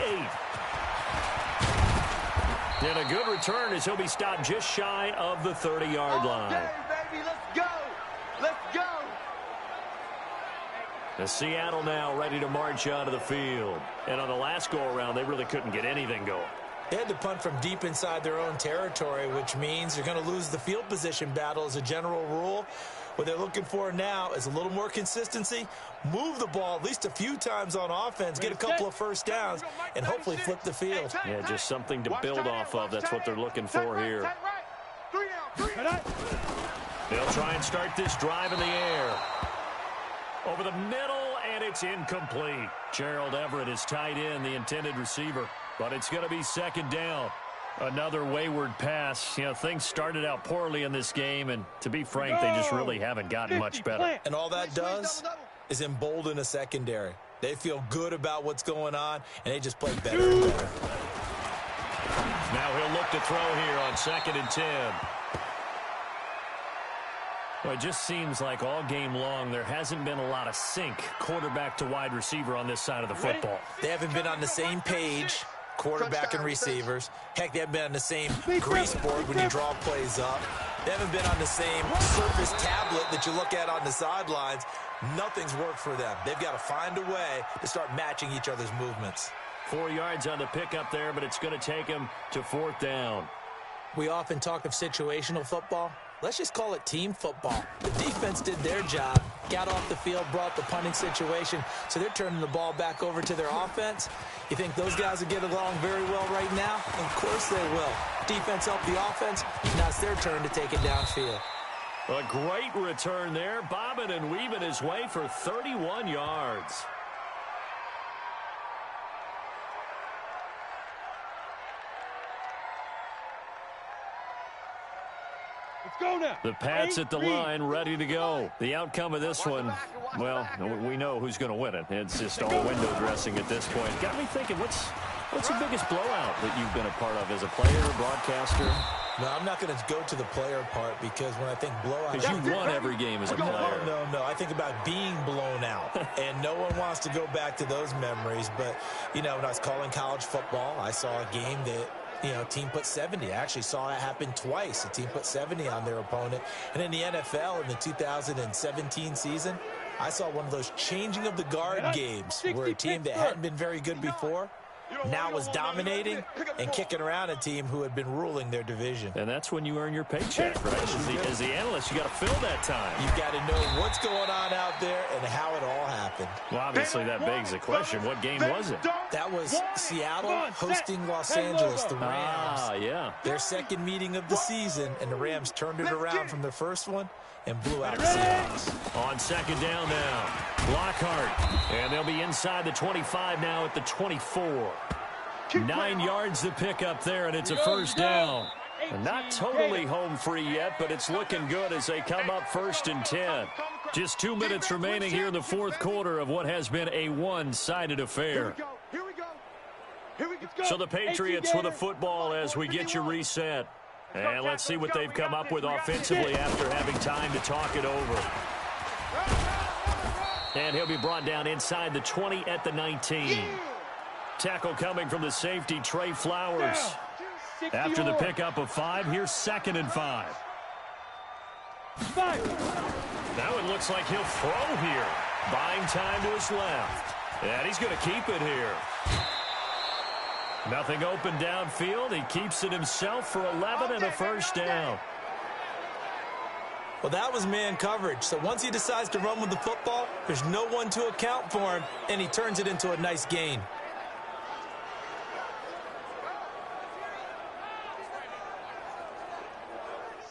And a good return as he'll be stopped just shy of the 30-yard line. Okay, baby, let's go. Let's go. The Seattle now ready to march onto the field. And on the last go-around, they really couldn't get anything going. They had to punt from deep inside their own territory, which means they're going to lose the field position battle as a general rule. What they're looking for now is a little more consistency, move the ball at least a few times on offense, get a couple of first downs, and hopefully flip the field. Yeah, just something to build off of. That's what they're looking for here. They'll try and start this drive in the air. Over the middle, and it's incomplete. Gerald Everett is tied in, the intended receiver. But it's going to be 2nd down. Another wayward pass. You know, things started out poorly in this game, and to be frank, they just really haven't gotten much better. And all that does is embolden a secondary. They feel good about what's going on, and they just play better and better. Now he'll look to throw here on 2nd and 10. Well, it just seems like all game long there hasn't been a lot of sync quarterback to wide receiver on this side of the football. They haven't been on the same page, quarterback and receivers. Heck, they haven't been on the same grease board when you draw plays up. They haven't been on the same Surface tablet that you look at on the sidelines. Nothing's worked for them. They've got to find a way to start matching each other's movements. 4 yards on the pickup there, but it's going to take him to 4th down. We often talk of situational football. Let's just call it team football. The defense did their job, got off the field, brought the punting situation, so they're turning the ball back over to their offense. You think those guys will get along very well right now? Of course they will. Defense helped the offense. Now it's their turn to take it downfield. A great return there, bobbing and weaving his way for 31 yards. Go now. The Pats at the line, ready to go. The outcome of this one, well, we know who's going to win it. It's just all window dressing at this point. Got me thinking, what's the biggest blowout that you've been a part of as a player, broadcaster? No, I'm not going to go to the player part because when I think blowout... Because you won every game as a player. No. I think about being blown out. And no one wants to go back to those memories. But, you know, when I was calling college football, I saw a game that... You know, team put 70. I actually saw it happen twice. A team put 70 on their opponent. And in the NFL in the 2017 season, I saw one of those changing of the guard games where a team that hadn't been very good before now was dominating and kicking around a team who had been ruling their division. And that's when you earn your paycheck, right? As the analyst, you got to fill that time. You've got to know what's going on out there and how it all happened. Well, obviously that begs the question, what game was it? That was Seattle hosting Los Angeles, the Rams. Yeah. Their second meeting of the season, and the Rams turned it around from their first one and blew out the Seahawks. On 2nd down now, Lockhart. And they'll be inside the 25 now at the 24. 9 yards to pick up there, and it's a first down. And not totally home free yet, but it's looking good as they come up 1st and 10. Just 2 minutes remaining here in the 4th quarter of what has been a one-sided affair. So the Patriots with the football as we get you reset. And let's see what they've come up with offensively after having time to talk it over. And he'll be brought down inside the 20 at the 19. Tackle coming from the safety, Trey Flowers. After the pickup of 5, here's 2nd and 5. Now it looks like he'll throw here. Buying time to his left. And he's going to keep it here. Nothing open downfield. He keeps it himself for 11 and a first down. Well, that was man coverage. So once he decides to run with the football, there's no one to account for him, and he turns it into a nice gain.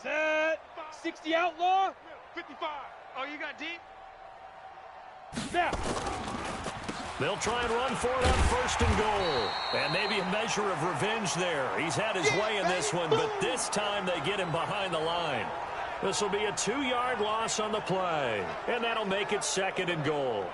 Set. 60 outlaw. 55. Oh, you got deep? Snap. They'll try and run for it on 1st and goal. And maybe a measure of revenge there. He's had his way in this one, but this time they get him behind the line. This will be a 2-yard loss on the play, and that'll make it 2nd and goal.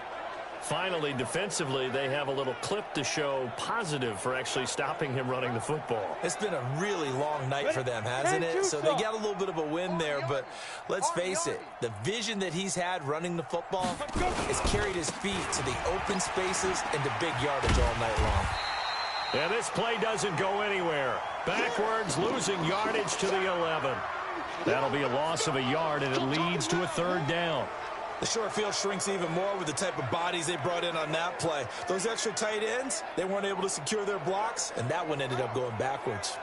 Finally, defensively, they have a little clip to show positive for actually stopping him running the football. It's been a really long night for them, hasn't it? So they got a little bit of a win there, but let's face it, the vision that he's had running the football has carried his feet to the open spaces and to big yardage all night long. And this play doesn't go anywhere. Backwards, losing yardage to the 11. That'll be a loss of a yard, and it leads to a 3rd down. The short field shrinks even more with the type of bodies they brought in on that play. Those extra tight ends, they weren't able to secure their blocks, and that one ended up going backwards.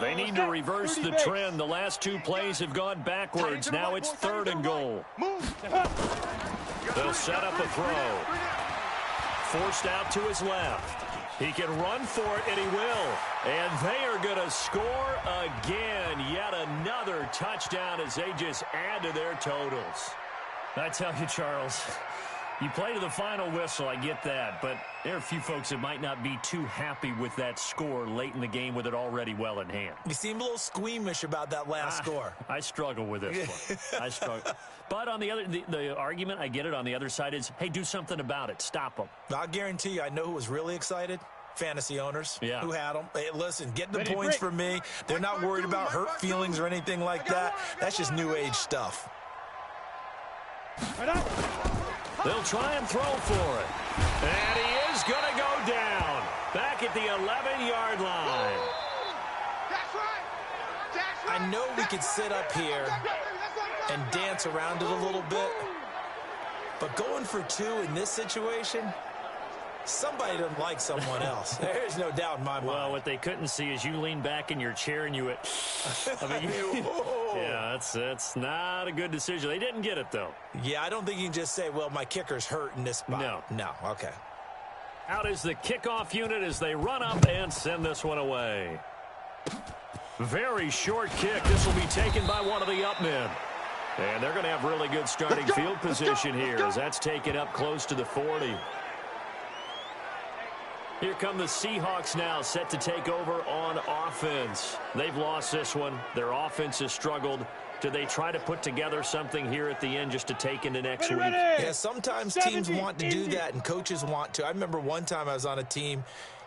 They need to reverse the trend. The last 2 plays have gone backwards. Now it's 3rd and goal. They'll set up a throw. Forced out to his left. He can run for it, and he will. And they are going to score again. Yet another touchdown as they just add to their totals. I tell you, Charles, you play to the final whistle, I get that. But there are a few folks that might not be too happy with that score late in the game with it already well in hand. You seem a little squeamish about that last score. I struggle with this one. I struggle. But on the argument, I get it, on the other side is, hey, do something about it. Stop them. I'll guarantee you, I know who was really excited. Fantasy owners who had them. Hey, listen, getting the points for me. They're not worried about hurt feelings or anything like that. That's just new age stuff. They'll try and throw for it. And he is going to go down. Back at the 11-yard line. I know we could sit up here and dance around it a little bit, but going for 2 in this situation, somebody doesn't like someone else. There's no doubt in my mind. Well, what they couldn't see is you lean back in your chair and you went, I mean, yeah, that's not a good decision. They didn't get it, though. Yeah, I don't think you can just say, well, my kicker's hurt in this spot. No, okay. Out is the kickoff unit as they run up and send this one away. Very short kick. This will be taken by one of the up men. And they're going to have really good starting field position here as that's taken up close to the 40. Here come the Seahawks now, set to take over on offense. They've lost this one. Their offense has struggled. Do they try to put together something here at the end just to take into next week? Yeah, sometimes teams want to do that and coaches want to. I remember one time I was on a team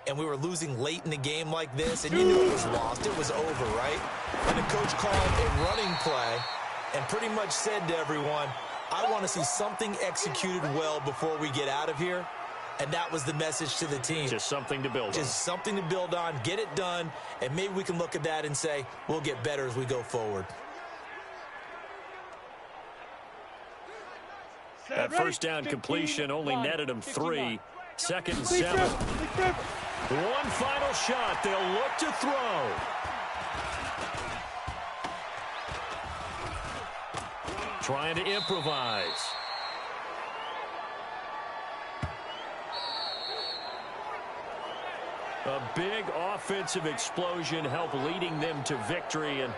and we were losing late in the game like this, and you knew it was lost. It was over, right? And the coach called a running play and pretty much said to everyone, I want to see something executed well before we get out of here. And that was the message to the team. Just something to build on. Just something to build on, get it done, and maybe we can look at that and say, we'll get better as we go forward. That first down completion only netted him 3. 2nd and 7. One final shot. They'll look to throw. Trying to improvise. A big offensive explosion helped leading them to victory. And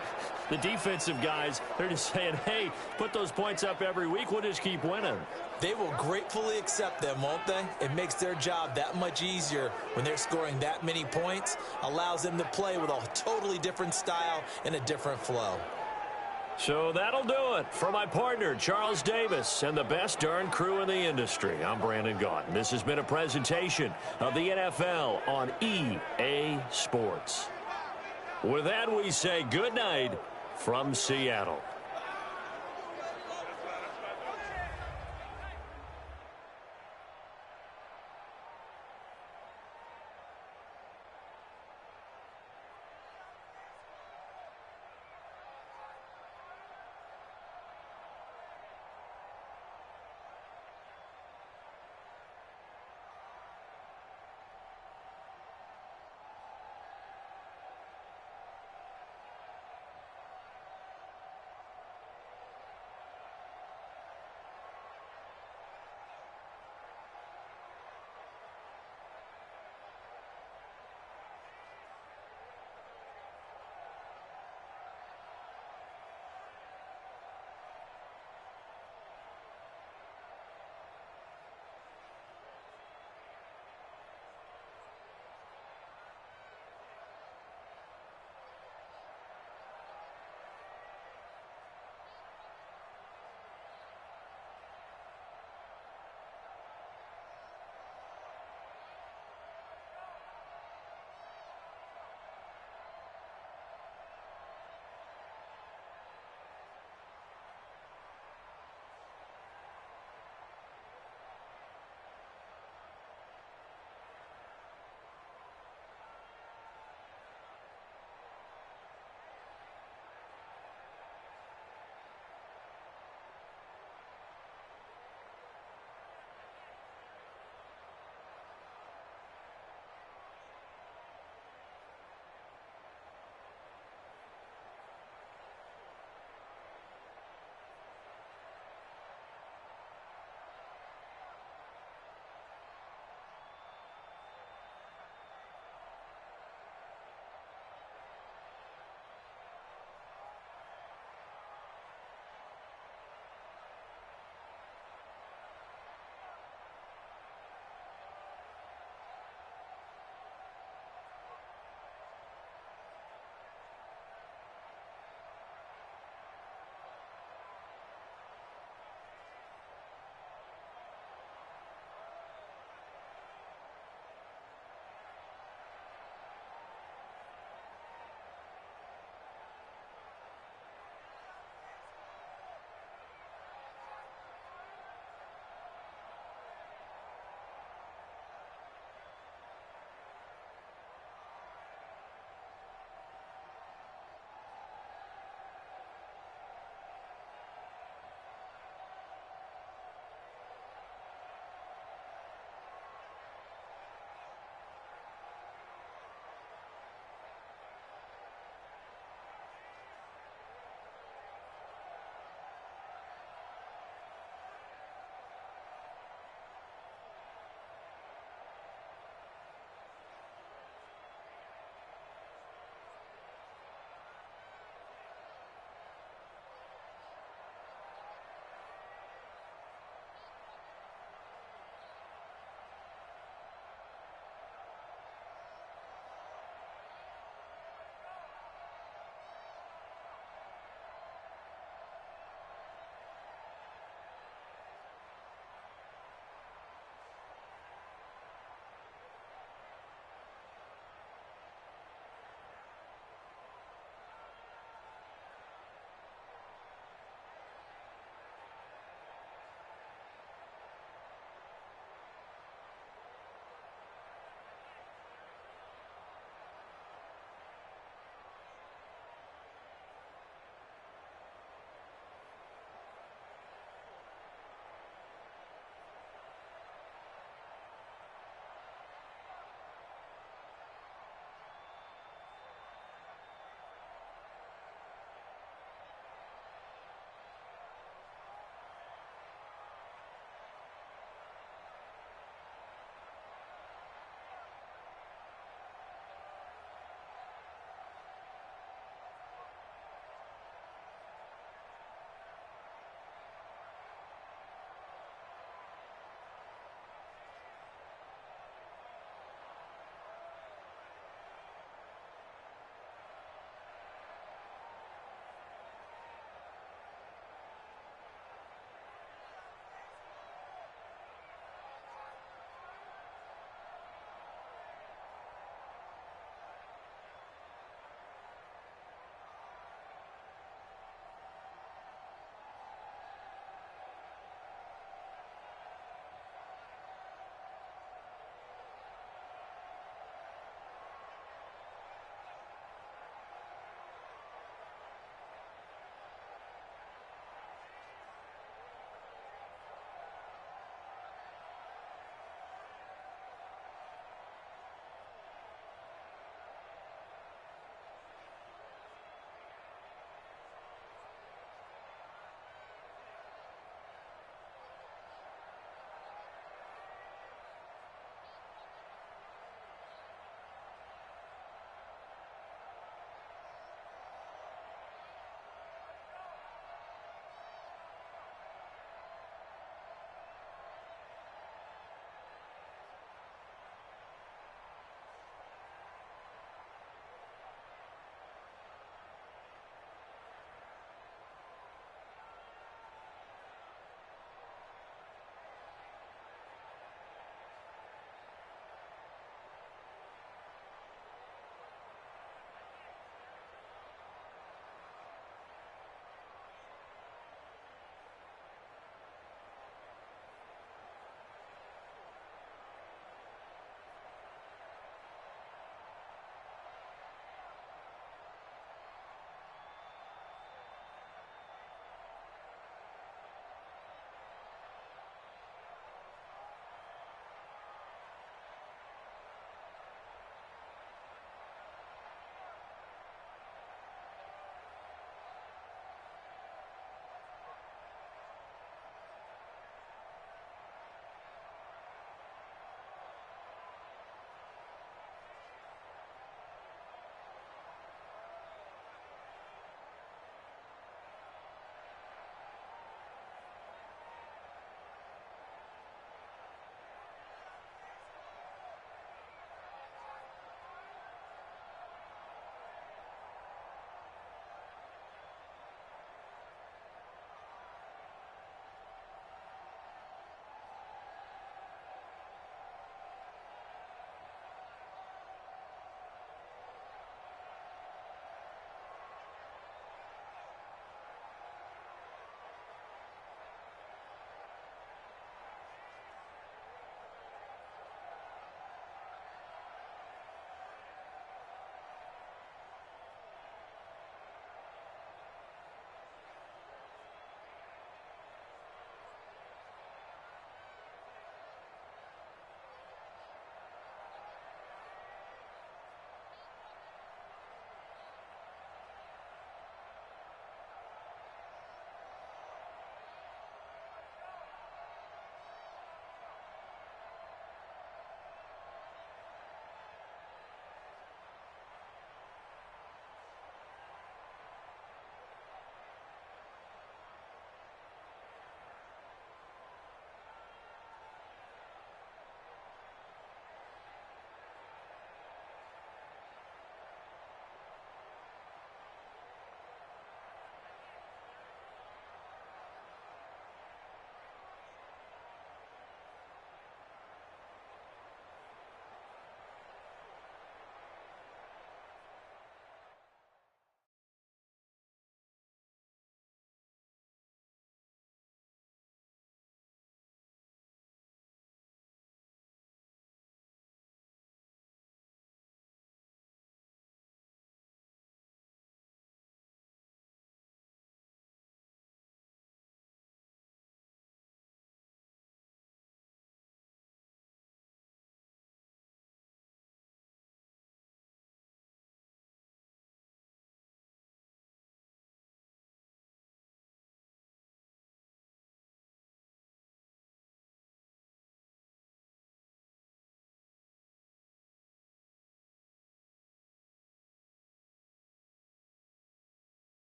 the defensive guys, they're just saying, hey, put those points up every week. We'll just keep winning. They will gratefully accept them, won't they? It makes their job that much easier when they're scoring that many points. Allows them to play with a totally different style and a different flow. So that'll do it. For my partner, Charles Davis, and the best darn crew in the industry, I'm Brandon Gaudin. This has been a presentation of the NFL on EA Sports. With that, we say good night from Seattle.